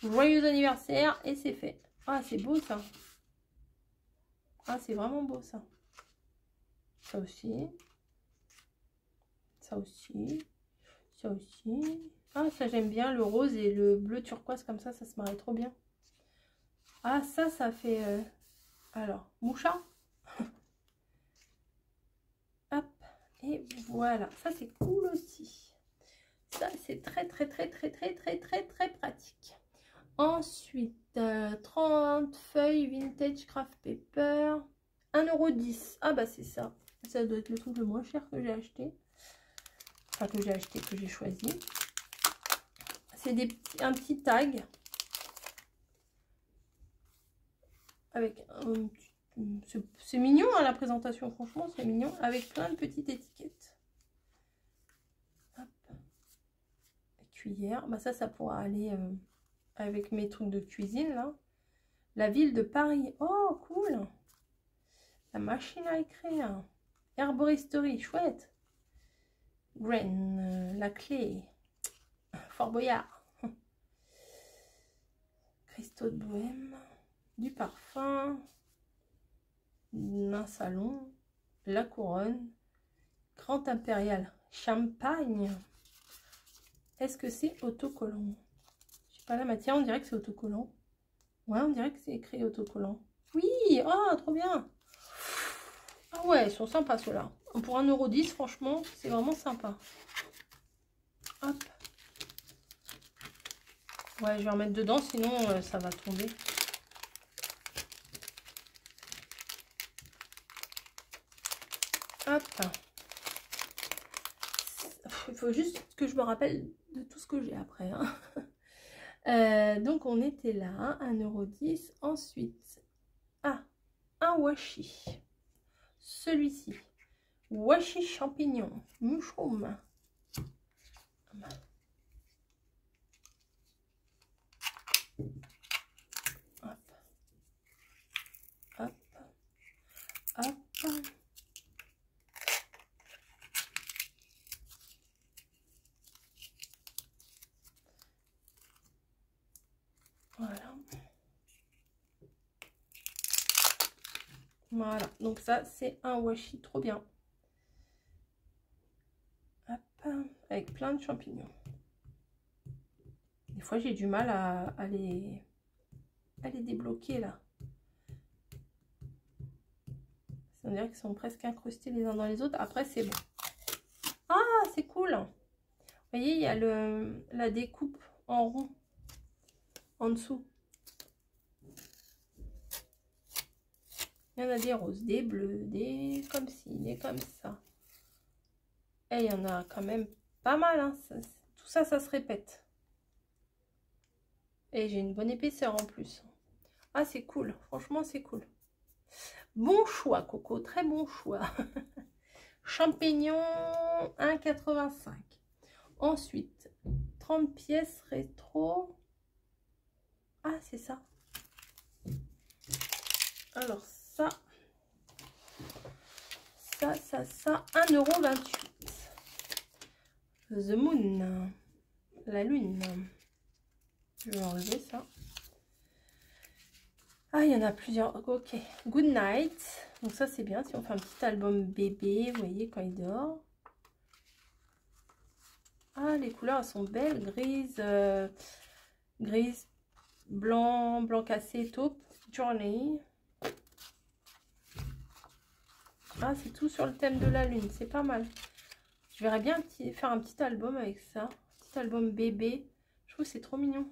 [SPEAKER 1] Joyeux anniversaire, et c'est fait. Ah, c'est beau ça. Ah, c'est vraiment beau ça. Ça aussi. Ça aussi. Ça aussi. Ah, ça j'aime bien, le rose et le bleu turquoise comme ça se marie trop bien. Ah, ça fait... Alors, mouchard. Hop, et voilà. Ça, c'est cool aussi. Ça, c'est très pratique. Ensuite, 30 feuilles vintage craft paper. 1,10 €. Ah, bah, c'est ça. Ça doit être le truc le moins cher que j'ai acheté. Enfin, que j'ai acheté, que j'ai choisi. C'est un petit tag. avec c'est mignon hein, la présentation, franchement c'est mignon, avec plein de petites étiquettes. Hop. Cuillère, bah ça pourra aller avec mes trucs de cuisine là. La ville de Paris, oh cool. La machine à écrire, herboristerie, chouette. Grain, la clé, Fort Boyard, Cristaux de Bohème, du parfum, un salon, la couronne, Grand Impérial, Champagne. Est-ce que c'est autocollant? Je sais pas la matière, on dirait que c'est autocollant. Ouais, on dirait que c'est écrit autocollant. Oui, oh, trop bien. Ah ouais, ils sont sympas ceux-là. Pour 1,10 €, franchement, c'est vraiment sympa. Hop. Ouais, je vais en mettre dedans, sinon ça va tomber. Hop. Il faut juste que je me rappelle de tout ce que j'ai après. Hein. Donc, on était là, 1,10 €. Ensuite, un washi. Celui-ci. Washi champignon. Mushroom. Hop. Hop. Hop. Voilà. Voilà. Donc ça, c'est un washi. Trop bien. Hop. Avec plein de champignons. Des fois, j'ai du mal à les débloquer là. On dirait qu'ils sont presque incrustés les uns dans les autres. Après, c'est bon. Ah, c'est cool. Vous voyez, il y a la découpe en rond en dessous. Il y en a des roses, des bleus, des comme ci, des comme ça. Et il y en a quand même pas mal. Hein. Tout ça, ça se répète. Et j'ai une bonne épaisseur en plus. Ah, c'est cool. Franchement, c'est cool. Bon choix, Coco. Très bon choix. Champignon 1,85 €. Ensuite, 30 pièces rétro. Ah, c'est ça. Alors, ça. 1,28 €. The Moon. La lune. Je vais enlever ça. Ah, il y en a plusieurs. Ok. Good Night. Donc ça, c'est bien si on fait un petit album bébé. Vous voyez, quand il dort. Ah, les couleurs, elles sont belles. Grise, grise, blanc, blanc cassé, taupe. Journey. Ah, c'est tout sur le thème de la lune. C'est pas mal. Je verrais bien faire un petit album avec ça. Un petit album bébé. Je trouve que c'est trop mignon.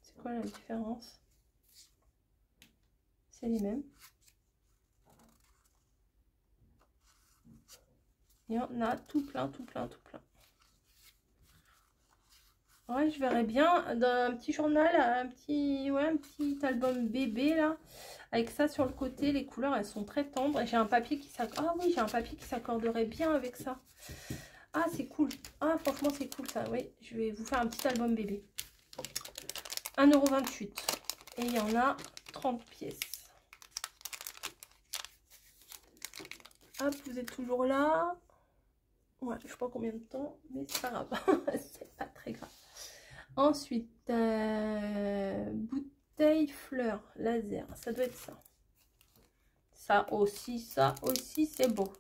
[SPEAKER 1] C'est quoi la différence? C'est les mêmes. Il y en a tout plein, tout plein, tout plein. Ouais, je verrais bien dans un petit journal, un petit album bébé là, avec ça sur le côté. Les couleurs, elles sont très tendres. J'ai un papier qui s'accorde. Ah oui, j'ai un papier qui s'accorderait bien avec ça. Ah, c'est cool. Ah, franchement, c'est cool ça. Oui, je vais vous faire un petit album bébé. 1,28 €. Et il y en a 30 pièces. Hop, vous êtes toujours là. Ouais, je sais pas combien de temps, mais c'est pas grave. C'est pas très grave. Ensuite, bouteille fleur laser. Ça doit être ça. Ça aussi, c'est beau.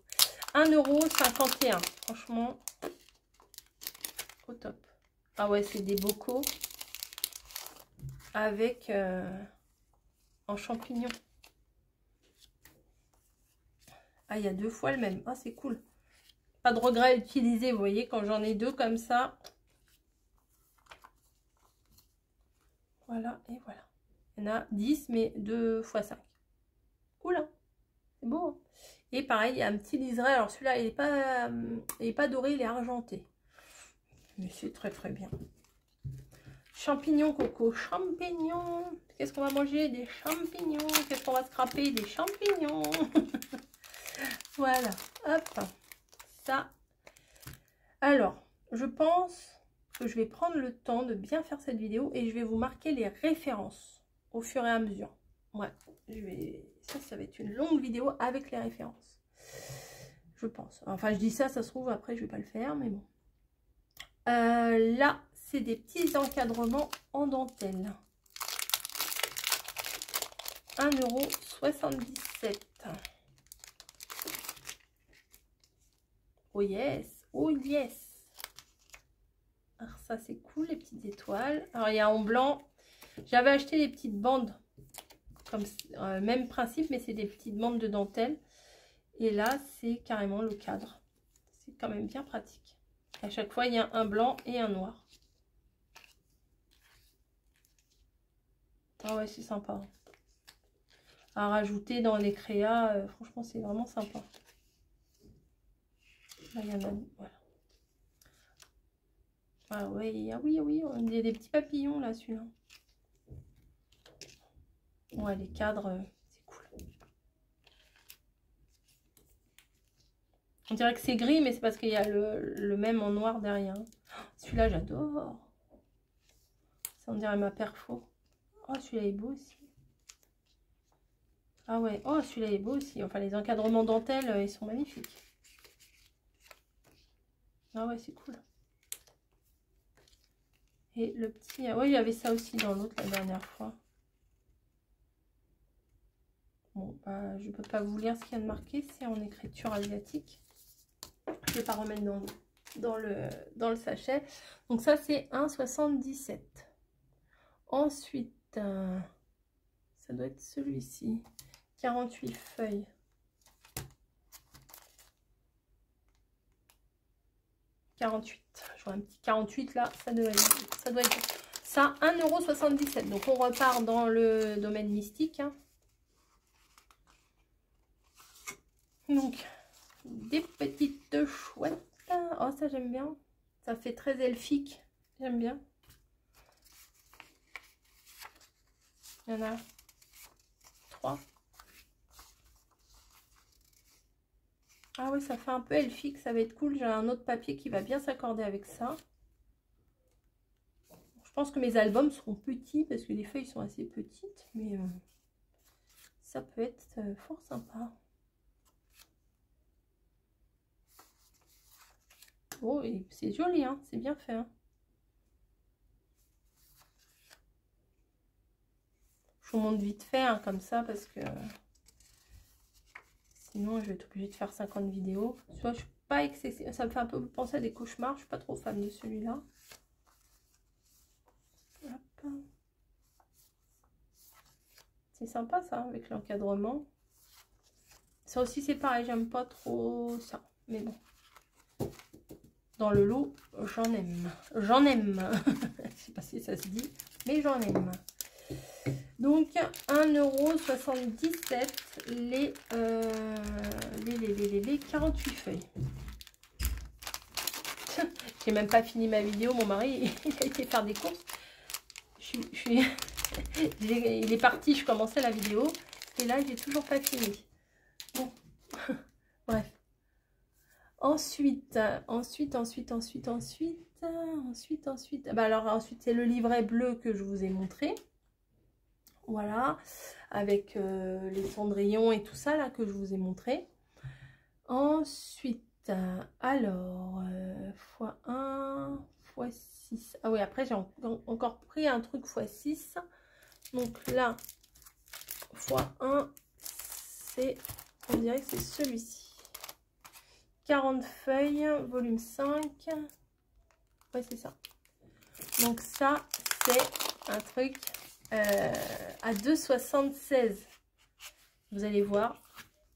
[SPEAKER 1] 1,51 €. Franchement, au top. Ah ouais, c'est des bocaux avec en champignons. Ah, il y a 2 fois le même. Ah, c'est cool. Pas de regret à utiliser, vous voyez, quand j'en ai 2 comme ça. Voilà, et voilà. Il y en a 10, mais 2 x 5. Cool, hein? C'est beau, hein? Et pareil, il y a un petit liseré. Alors celui-là, il n'est pas doré, il est argenté. Mais c'est très très bien. Champignons, Coco. Champignons. Qu'est-ce qu'on va manger? Des champignons. Qu'est-ce qu'on va scraper? Des champignons. Voilà. Hop. Ça. Alors, je pense que je vais prendre le temps de bien faire cette vidéo et je vais vous marquer les références au fur et à mesure. Ouais. Ça va être une longue vidéo avec les références. Je pense. Enfin, je dis ça, ça se trouve, après, je vais pas le faire, mais bon. Là, c'est des petits encadrements en dentelle. 1,77 €. Oh yes, oh yes. Alors ça, c'est cool, les petites étoiles. Alors, il y a en blanc. J'avais acheté des petites bandes. Comme même principe, mais c'est des petites bandes de dentelle. Et là, c'est carrément le cadre. C'est quand même bien pratique. À chaque fois, il y a un blanc et un noir. Ah ouais, c'est sympa. À rajouter dans les créas, franchement, c'est vraiment sympa. Là, il y en a, voilà. Ah ouais, ah oui, oui, il y a des petits papillons là, celui-là. Ouais, les cadres, c'est cool. On dirait que c'est gris, mais c'est parce qu'il y a le même en noir derrière. Celui-là, j'adore. Ça, on dirait ma perfo. Oh, celui-là est beau aussi. Ah ouais, oh, celui-là est beau aussi. Enfin, les encadrements dentelle, ils sont magnifiques. Ah ouais, c'est cool. Et le petit... Oui, il y avait ça aussi dans l'autre la dernière fois. Bon, bah, je ne peux pas vous lire ce qu'il y a de marqué. C'est en écriture asiatique. Je ne vais pas remettre dans le sachet. Donc ça, c'est 1,77 €. Ensuite, ça doit être celui-ci. 48 feuilles. Je vois un petit 48 là, ça doit être ça, 1,77 €. Donc on repart dans le domaine mystique. Hein. Donc, des petites chouettes. Oh, ça j'aime bien. Ça fait très elfique. J'aime bien. Il y en a 3. Ah oui, ça fait un peu elfique, ça va être cool. J'ai un autre papier qui va bien s'accorder avec ça. Je pense que mes albums seront petits parce que les feuilles sont assez petites, mais ça peut être fort sympa. Oh, et c'est joli, hein, c'est bien fait. Hein. Je vous montre vite fait, hein, comme ça, parce que sinon je vais être obligée de faire 50 vidéos. Soit je suis pas excessive, ça me fait un peu penser à des cauchemars, je suis pas trop fan de celui-là. C'est sympa ça, avec l'encadrement. Ça aussi c'est pareil, j'aime pas trop ça, mais bon. Dans le lot, j'en aime. J'en aime. Je sais pas si ça se dit, mais j'en aime. Donc 1,77 € les 48 feuilles. J'ai même pas fini ma vidéo, mon mari il a été faire des courses. Il est parti, je commençais la vidéo et là j'ai toujours pas fini. Bon, bref. Ensuite, bah alors ensuite c'est le livret bleu que je vous ai montré. Voilà, avec les cendrillons et tout ça là que je vous ai montré. Ensuite, alors, x1, x6. Ah oui, après j'ai encore pris un truc x6. Donc là, x1, c'est, on dirait que c'est celui-ci. 40 feuilles, volume 5. Ouais, c'est ça. Donc ça, c'est un truc à 2,76 €. Vous allez voir.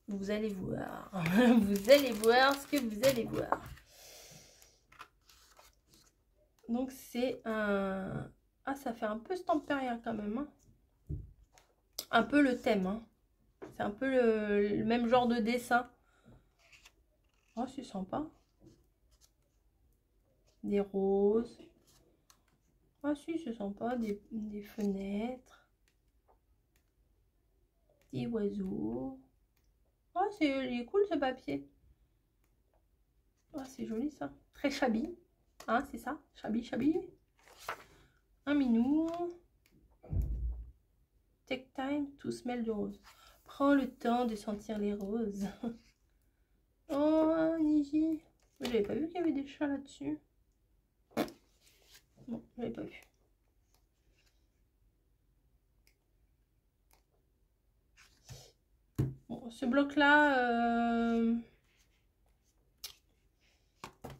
[SPEAKER 1] Vous allez voir. Vous allez voir ce que vous allez voir. Donc c'est un... Ah, ça fait un peu Stamperia quand même. Hein. Un peu le thème. Hein. C'est un peu le même genre de dessin. Oh, c'est sympa. Des roses. Ah si, c'est sympa, des fenêtres, des oiseaux. Ah, il est cool ce papier. Ah, c'est joli ça. Très shabby. Hein, c'est ça? Shabby, shabby. Un minou. Take time to smell the rose. Prends le temps de sentir les roses. Oh, Niji. J'avais pas vu qu'il y avait des chats là-dessus. Non, j'avais pas vu. Bon, ce bloc-là,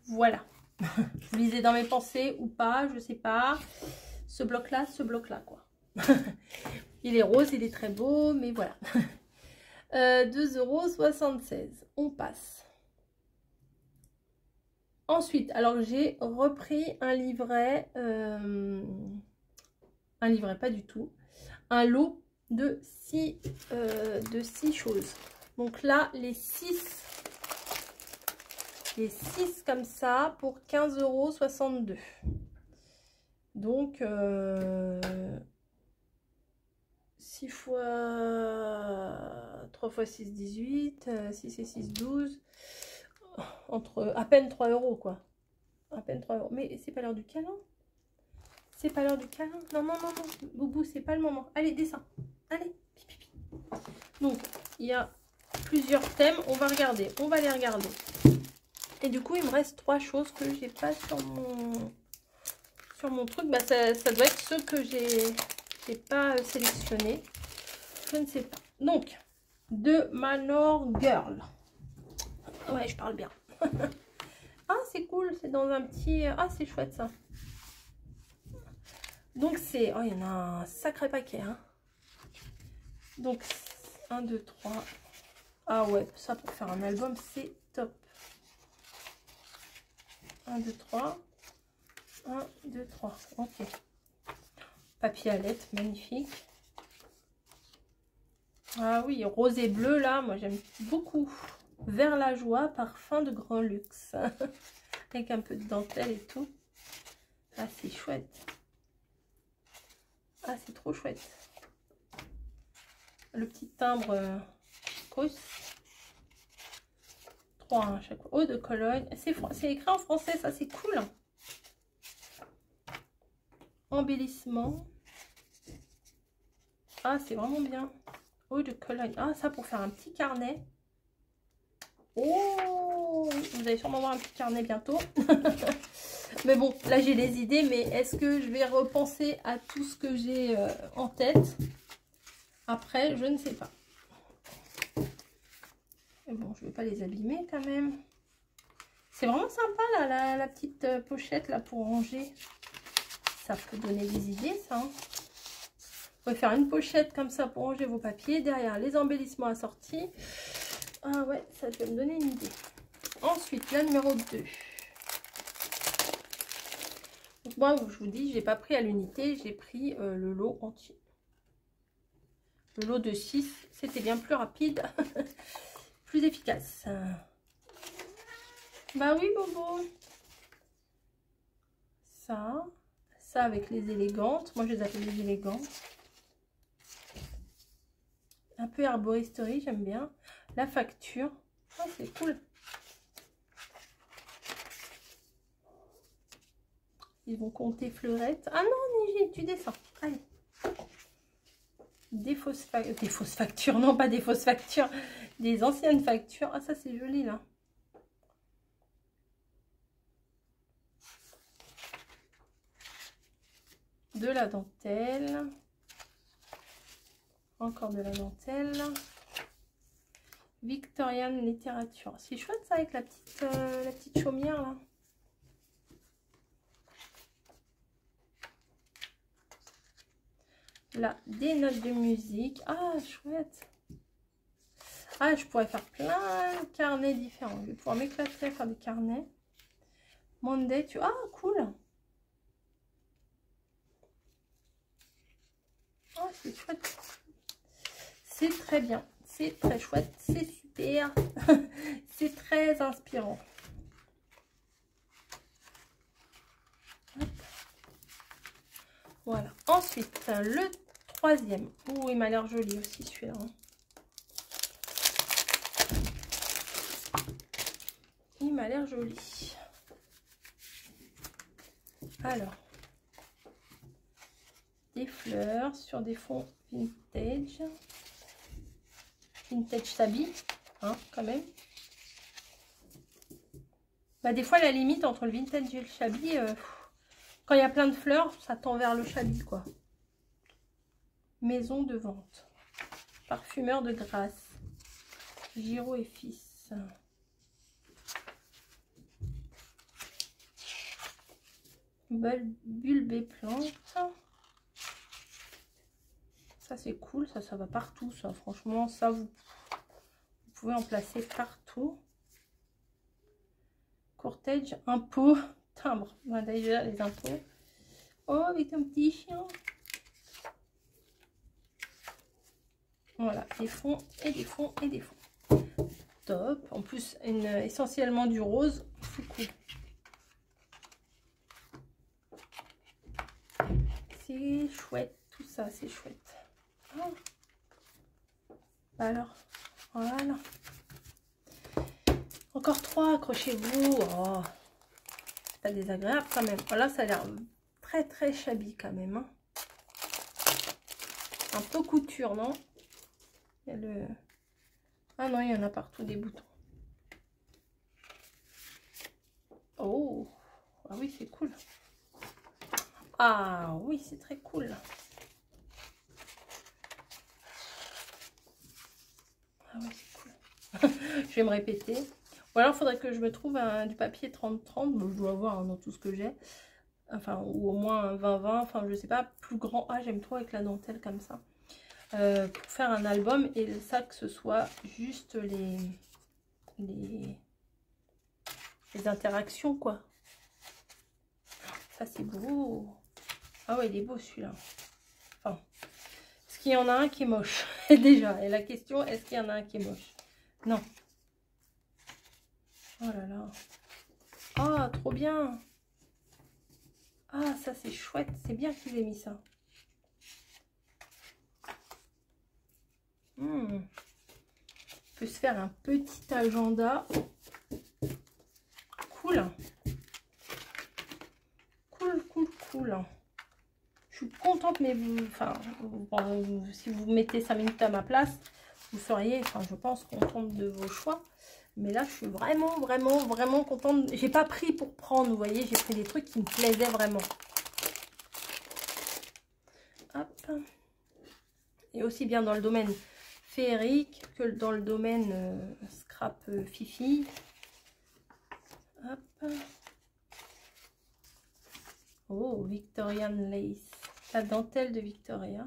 [SPEAKER 1] voilà. Vous lisez dans mes pensées ou pas, je sais pas. Ce bloc-là, quoi. Il est rose, il est très beau, mais voilà. 2,76 €. On passe. Ensuite, alors j'ai repris un livret, pas du tout, un lot de 6 choses. Donc là, les 6 comme ça pour 15,62 €. Donc 6 fois 3 fois 6, 18, 6 et 6, 12. Entre à peine 3 € quoi. À peine 3 €. Mais c'est pas l'heure du câlin. C'est pas l'heure du câlin. Non, non, non, non. Boubou, c'est pas le moment. Allez, descends. Allez. Pipi. Donc, il y a plusieurs thèmes. On va regarder. On va les regarder. Et du coup, il me reste 3 choses que j'ai pas sur mon truc. Bah, ça doit être ceux que j'ai pas sélectionnés. Je ne sais pas. Donc, de Manor Girl. Ouais, je parle bien. Ah, c'est cool. C'est dans un petit... Ah, c'est chouette, ça. Donc, c'est... Oh, il y en a un sacré paquet, hein. Donc, 1, 2, 3. Ah ouais, ça, pour faire un album, c'est top. 1, 2, 3. 1, 2, 3. Ok. Papier à lettres, magnifique. Ah oui, rose et bleu, là, moi, j'aime beaucoup. Vers la joie, parfum de grand luxe. Avec un peu de dentelle et tout. Ah, c'est chouette. Ah, c'est trop chouette. Le petit timbre Cos. 3 à chaque fois. Eau de Cologne. C'est écrit en français, ça, c'est cool. Embellissement. Ah, c'est vraiment bien. Eau de Cologne. Ah, ça, pour faire un petit carnet. Oh, vous allez sûrement voir un petit carnet bientôt. Mais bon, là j'ai les idées, mais est-ce que je vais repenser à tout ce que j'ai en tête après? Je ne sais pas. Mais bon, je ne vais pas les abîmer quand même. C'est vraiment sympa là, la petite pochette là pour ranger. Ça peut donner des idées, ça. Hein. Vous pouvez faire une pochette comme ça pour ranger vos papiers. Derrière, les embellissements assortis. Ah ouais, ça peut me donner une idée. Ensuite, la numéro 2. Donc moi, je vous dis, je n'ai pas pris à l'unité, j'ai pris le lot entier. Le lot de 6, c'était bien plus rapide, plus efficace. Bah oui, Bobo. Ça avec les élégantes. Moi, je les appelle les élégantes. Un peu herboristerie, j'aime bien. La facture. Ah, c'est cool. Ils vont compter fleurettes. Ah non, Niji, tu descends. Allez. Des fausses factures. Non, pas des fausses factures. Des anciennes factures. Ah, ça, c'est joli, là. De la dentelle. Encore de la dentelle. Victorian littérature. C'est chouette, ça, avec la petite chaumière, là. Là, des notes de musique. Ah, chouette. Ah, je pourrais faire plein de carnets différents. Je vais pouvoir m'éclater à faire des carnets. Monday, Ah, cool. Ah, c'est chouette. C'est très bien. C'est très chouette. C'est super. C'est très inspirant. Hop. Voilà. Ensuite, le troisième. Ouh, il m'a l'air joli aussi celui-là. Il m'a l'air joli. Alors, des fleurs sur des fonds vintage. Vintage Sabi, hein, quand même. Bah, des fois, la limite entre le vintage et le shabby, quand il y a plein de fleurs, ça tend vers le shabby, quoi. Maison de vente. Parfumeur de Grasse. Giraud et Fils. Bulbe et plante. Ça, c'est cool. Ça va partout, ça. Franchement, ça, vous pouvez en placer partout. Cortège, impôt, timbre. On déjà les impôts. Oh, avec un petit chien. Voilà, des fonds et des fonds et des fonds. Top. En plus, essentiellement du rose. C'est cool. C'est chouette. Tout ça, c'est chouette. Oh. Alors, voilà. Encore 3, accrochez-vous. Oh. C'est pas désagréable quand même. Voilà, ça a l'air très très shabby quand même. Hein. Un peu couture, non? Il y a le... Ah non, il y en a partout des boutons. Oh, ah oui, c'est cool. Ah oui, c'est très cool. Ah oui, c'est cool. Je vais me répéter. Ou alors, il faudrait que je me trouve du papier 30-30. Bon, je dois avoir hein, dans tout ce que j'ai. Enfin, ou au moins un 20-20. Enfin, je sais pas, plus grand. Ah, j'aime trop avec la dentelle comme ça. Pour faire un album. Et ça, que ce soit juste les interactions, quoi. Ça, c'est beau. Ah ouais, il est beau, celui-là. Enfin, est-ce qu'il y en a un qui est moche? Déjà. Et la question, est-ce qu'il y en a un qui est moche? Non. Oh là là. Ah, trop bien. Ah, ça, c'est chouette. C'est bien qu'ils aient mis ça. On peut se faire un petit agenda. Cool. Cool, cool, cool. Je suis contente, mais vous, enfin, si vous mettez 5 minutes à ma place, vous seriez, enfin, je pense, contente de vos choix. Mais là, je suis vraiment, vraiment, vraiment contente. J'ai pas pris pour prendre, vous voyez, j'ai pris des trucs qui me plaisaient vraiment. Hop. Et aussi bien dans le domaine féerique que dans le domaine scrap fifi. Hop. Oh, Victorian Lace. La dentelle de Victoria.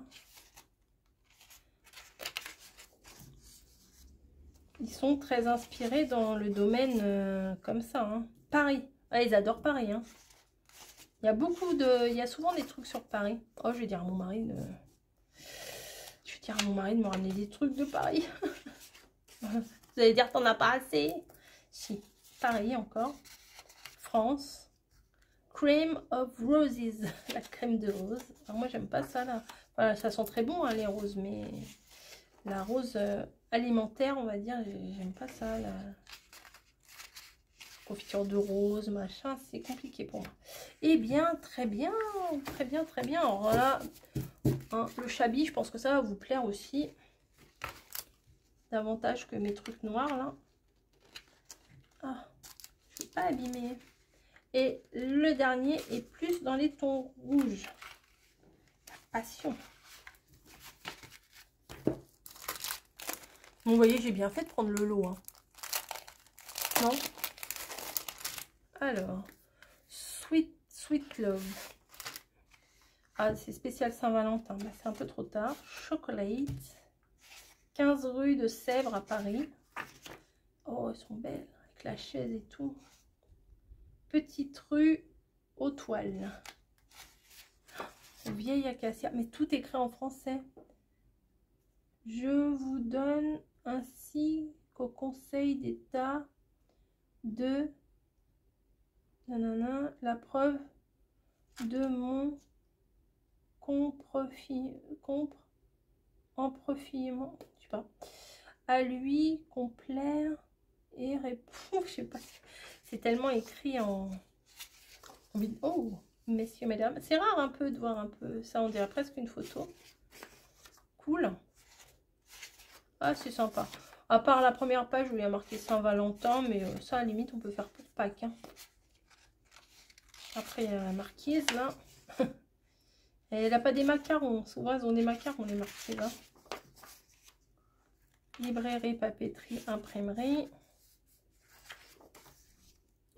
[SPEAKER 1] Ils sont très inspirés dans le domaine comme ça. Hein. Paris. Ah, ils adorent Paris. Hein. Il y a beaucoup de... Il y a souvent des trucs sur Paris. Oh, je vais dire à mon mari de... Je vais dire à mon mari de me ramener des trucs de Paris. Vous allez dire t'en as pas assez. Si. Paris encore. France. Cream of Roses. La crème de rose. Alors moi, j'aime pas ça là. Voilà, ça sent très bon hein, les roses. Mais la rose alimentaire, on va dire, j'aime pas ça. La confiture de rose, machin, c'est compliqué pour moi. Eh bien, très bien. Très bien, très bien. Alors là, hein, le shabby, je pense que ça va vous plaire aussi. Davantage que mes trucs noirs là. Ah, je ne vais pas abîmer. Et le dernier est plus dans les tons rouges. Passion. Bon, vous voyez, j'ai bien fait de prendre le lot. Hein. Non? Alors, Sweet Love. Ah, c'est spécial Saint-Valentin. Bah, c'est un peu trop tard. Chocolate. 15 rue de Sèvres à Paris. Oh, elles sont belles. Avec la chaise et tout. Petite rue aux toiles. Vieille acacia. Mais tout écrit en français. Je vous donne ainsi qu'au Conseil d'État de nanana, la preuve de mon en profilement, je sais pas, à lui complaire et répondre, je sais pas, c'est tellement écrit en oh, messieurs, mesdames, c'est rare un peu de voir un peu ça, on dirait presque une photo. Cool. Ah, c'est sympa. À part la première page où il y a marqué Saint-Valentin, mais ça, à la limite, on peut faire pour Pâques. Hein. Après, il y a la marquise, là. Et elle n'a pas des macarons. Souvent, elles ont des macarons, les marquises. Là. Librairie, papeterie, imprimerie.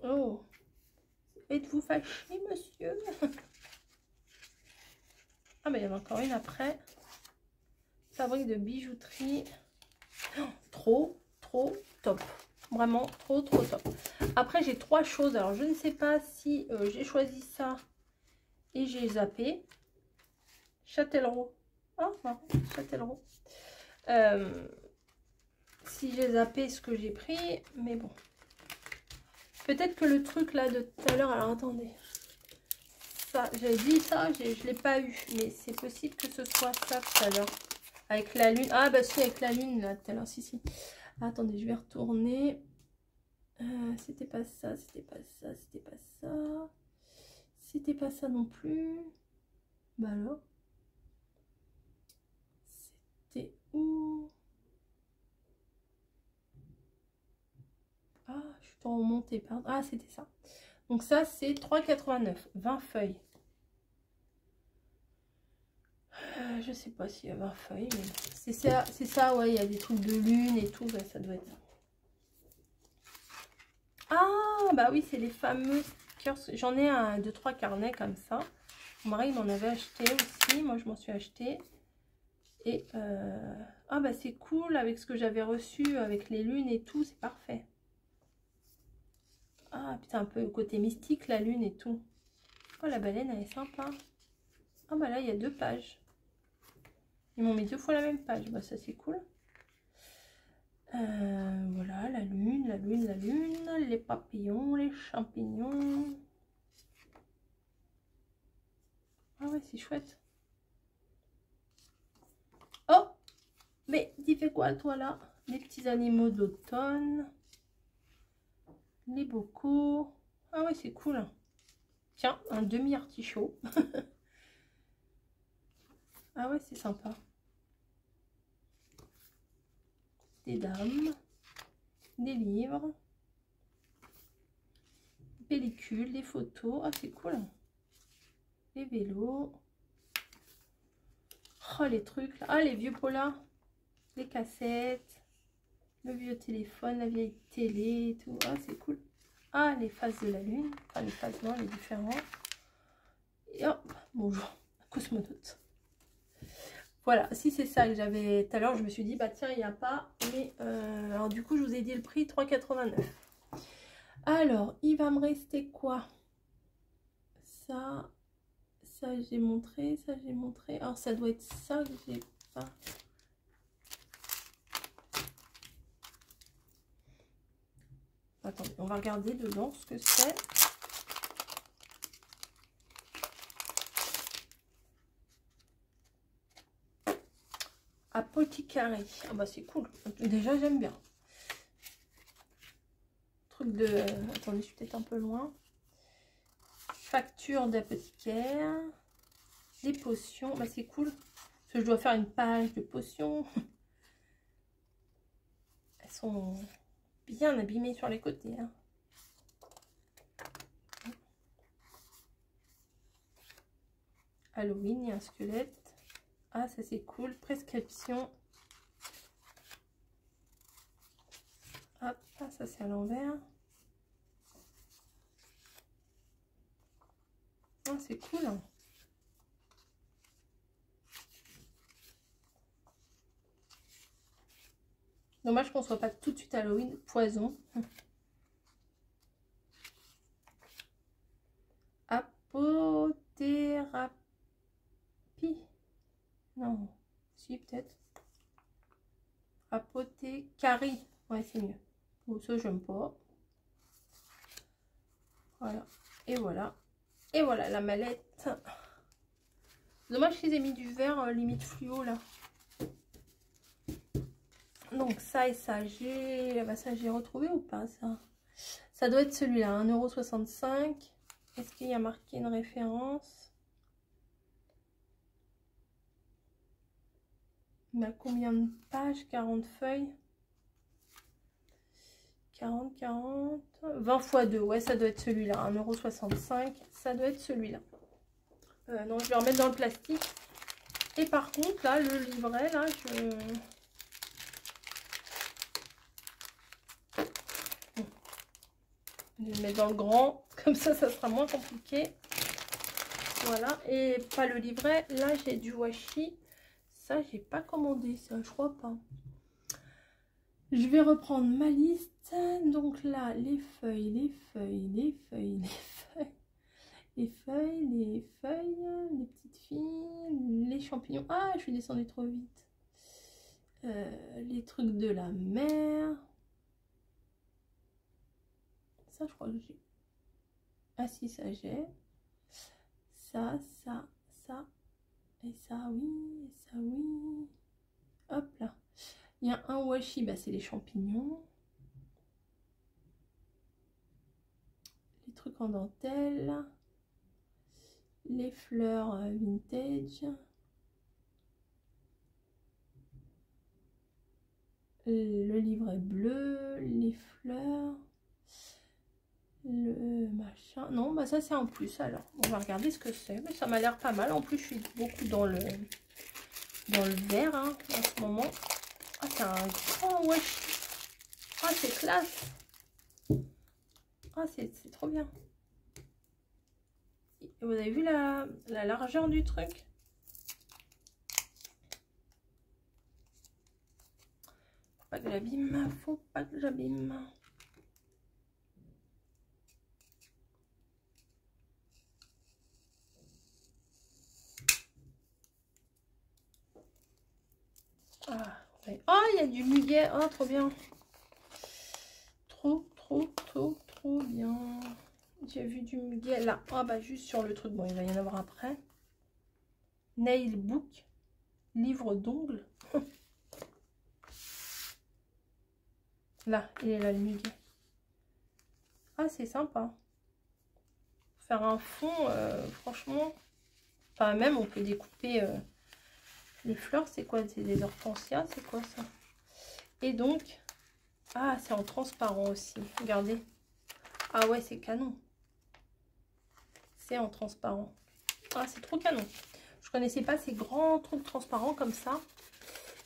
[SPEAKER 1] Oh. Êtes-vous fâché, monsieur? Ah, mais il y en a encore une après. Fabrique de bijouterie. Oh, trop top. Vraiment trop top. Après, j'ai 3 choses. Alors, je ne sais pas si j'ai choisi ça et j'ai zappé. Châtellerault. Ah, non, Châtellerault. Si j'ai zappé ce que j'ai pris, mais bon. Peut-être que le truc là de tout à l'heure, alors attendez. Ça, j'ai dit ça, je ne l'ai pas eu. Mais c'est possible que ce soit ça tout à l'heure. Avec la lune. Ah, bah si, avec la lune là tout à l'heure. Si. Attendez, je vais retourner. C'était pas ça, c'était pas ça, c'était pas ça. C'était pas ça non plus. Bah alors. C'était où? Ah, je suis en remontée, pardon. Ah, c'était ça. Donc ça, c'est 3,89. 20 feuilles. Je sais pas s'il y a 20 feuilles, mais c'est ça, ouais, il y a des trucs de lune et tout, ouais, ça doit être ça. Ah, bah oui, c'est les fameux cœurs. J'en ai un, 2-3 carnets comme ça. Mon mari m'en avait acheté aussi, moi je m'en suis acheté. Et, ah bah c'est cool avec ce que j'avais reçu, avec les lunes et tout, c'est parfait. Ah, putain, un peu côté mystique, la lune et tout. Oh, la baleine, elle est sympa. Ah bah là, il y a 2 pages. Ils m'ont mis 2 fois la même page. Bah ça, c'est cool. Voilà, la lune, les papillons, les champignons. Ah ouais, c'est chouette. Oh, mais tu fais quoi, toi, là? Les petits animaux d'automne. Les bocaux. Ah ouais, c'est cool. Tiens, un demi-artichaut. Ah ouais, c'est sympa. Des dames. Des livres. Pellicules, des photos. Ah, c'est cool. Les vélos. Oh, les trucs là. Ah, les vieux polars. Les cassettes. Le vieux téléphone, la vieille télé et tout. Ah, c'est cool. Ah, les phases de la lune. Enfin, les phases, non, les différents. Et hop, bonjour, cosmonaute. Voilà, si c'est ça que j'avais tout à l'heure, je me suis dit, bah tiens, il n'y a pas. Mais, alors du coup, je vous ai dit le prix, 3,89. Alors, il va me rester quoi? Ça j'ai montré, ça j'ai montré. Alors, ça doit être ça que j'ai pas. Attendez, on va regarder dedans ce que c'est. Apothicarie. Ah bah c'est cool. Déjà, j'aime bien. Truc de... attendez, je suis peut-être un peu loin. Facture d'apothicaire. Des potions. Bah c'est cool. Parce que je dois faire une page de potions. Elles sont bien abîmées sur les côtés. Hein. Halloween, il y a un squelette. Ah, ça c'est cool. Prescription. Hop, ça c'est à l'envers. Ah, c'est cool. Hein. Dommage qu'on soit pas tout de suite Halloween. Poison. Apothérapie. Non. Si, peut-être. Apothicarie. Ouais, c'est mieux. Bon, ça, j'aime pas. Voilà. Et voilà. Et voilà la mallette. Dommage qu'ils aient mis du vert limite fluo là. Donc ça et ça, j'ai retrouvé ou pas ça? Ça doit être celui-là, 1,65 €. Est-ce qu'il y a marqué une référence? Il a combien de pages? 40 feuilles. 40, 20 x 2, ouais, ça doit être celui-là, 1,65 €, ça doit être celui-là. Non, je vais remettre dans le plastique. Et par contre, là, le livret, là, je vais le mettre dans le grand, comme ça sera moins compliqué. Voilà, et pas le livret, là, j'ai du washi. Ça, j'ai pas commandé, ça, je crois pas. Je vais reprendre ma liste. Donc là, les feuilles, les feuilles, les feuilles, les feuilles, les feuilles, les feuilles, les petites filles, les champignons. Ah, je suis descendue trop vite. Les trucs de la mer. Ça, je crois que j'ai. Ah si, ça j'ai. Ça, et ça, oui, et ça, oui. Hop là. Il y a un washi, bah, c'est les champignons. Les trucs en dentelle. Les fleurs vintage. Le livret bleu, les fleurs. Le machin. Non, bah ça c'est en plus alors. On va regarder ce que c'est. Mais ça m'a l'air pas mal. En plus, je suis beaucoup dans le vert hein, en ce moment. Ah, c'est un grand washi. Ah, c'est classe. Ah, c'est trop bien. Vous avez vu la largeur du truc? Faut pas que j'abîme. Faut pas que j'abîme. Ah, ouais. Oh, il y a du muguet. Oh, trop bien. Trop bien. J'ai vu du muguet là. Ah, bah, juste sur le truc. Bon, il va y en avoir après. Nail book. Livre d'ongles. Là, il est là le muguet. Ah, c'est sympa. Faire un fond, franchement. Enfin, même, on peut découper les fleurs. C'est quoi? C'est des hortensias? C'est quoi ça? Et donc, ah, c'est en transparent aussi. Regardez. Ah ouais, c'est canon. C'est en transparent. Ah, c'est trop canon. Je connaissais pas ces grands trucs transparents comme ça.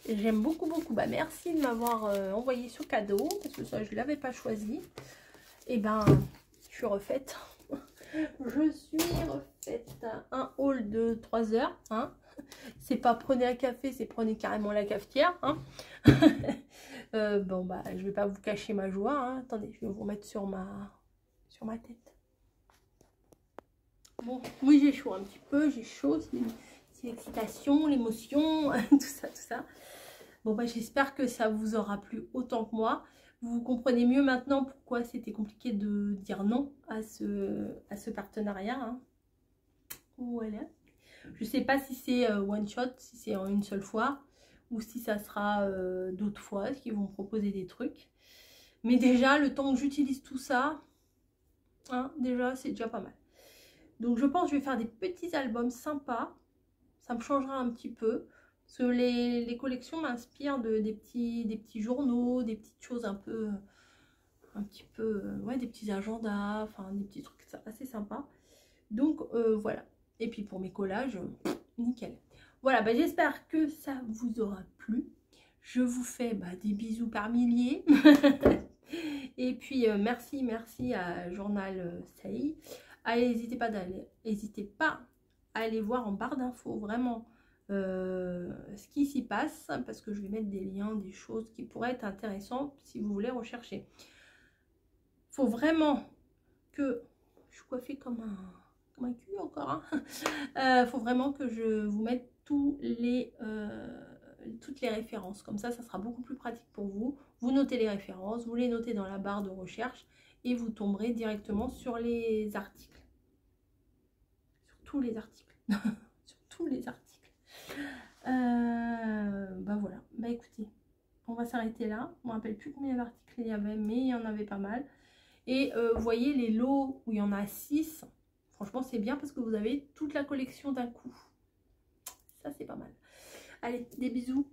[SPEAKER 1] J'aime beaucoup. Bah, merci de m'avoir envoyé ce cadeau. Parce que ça, je ne l'avais pas choisi. Et ben, je suis refaite. Je suis refaite. Un haul de 3 heures. Hein. C'est pas prenez un café, c'est prenez carrément la cafetière. Hein. Bon, bah, je vais pas vous cacher ma joie. Hein. Attendez, je vais vous remettre sur ma tête. Bon, oui, j'ai chaud un petit peu. J'ai chaud. C'est l'excitation, l'émotion, tout ça. Bon, bah, j'espère que ça vous aura plu autant que moi. Vous comprenez mieux maintenant pourquoi c'était compliqué de dire non à ce partenariat. Hein. Voilà. Je sais pas si c'est one shot, si c'est en une seule fois, ou si ça sera d'autres fois, qu'ils vont me proposer des trucs. Mais déjà, le temps que j'utilise tout ça, hein, déjà, c'est déjà pas mal. Donc, je pense que je vais faire des petits albums sympas. Ça me changera un petit peu. Parce que les collections m'inspirent des petits journaux, des petites choses un petit peu, ouais, des petits agendas, enfin des petits trucs assez sympas. Donc voilà. Et puis pour mes collages, nickel. Voilà, bah, j'espère que ça vous aura plu. Je vous fais des bisous par milliers. Et puis merci à Journal Saï. N'hésitez pas à aller voir en barre d'infos vraiment ce qui s'y passe, parce que je vais mettre des liens, des choses qui pourraient être intéressantes si vous voulez rechercher. Faut vraiment que je suis coiffée comme un cul encore. Hein. Faut vraiment que je vous mette toutes les références. Comme ça sera beaucoup plus pratique pour vous. Vous notez les références, vous les notez dans la barre de recherche et vous tomberez directement sur les articles. Sur tous les articles. tous les articles. Bah voilà, bah écoutez, on va s'arrêter là. Je ne me rappelle plus combien d'articles il y avait, mais il y en avait pas mal. Et vous voyez les lots où il y en a 6. Franchement, c'est bien parce que vous avez toute la collection d'un coup. Ça, c'est pas mal. Allez, des bisous.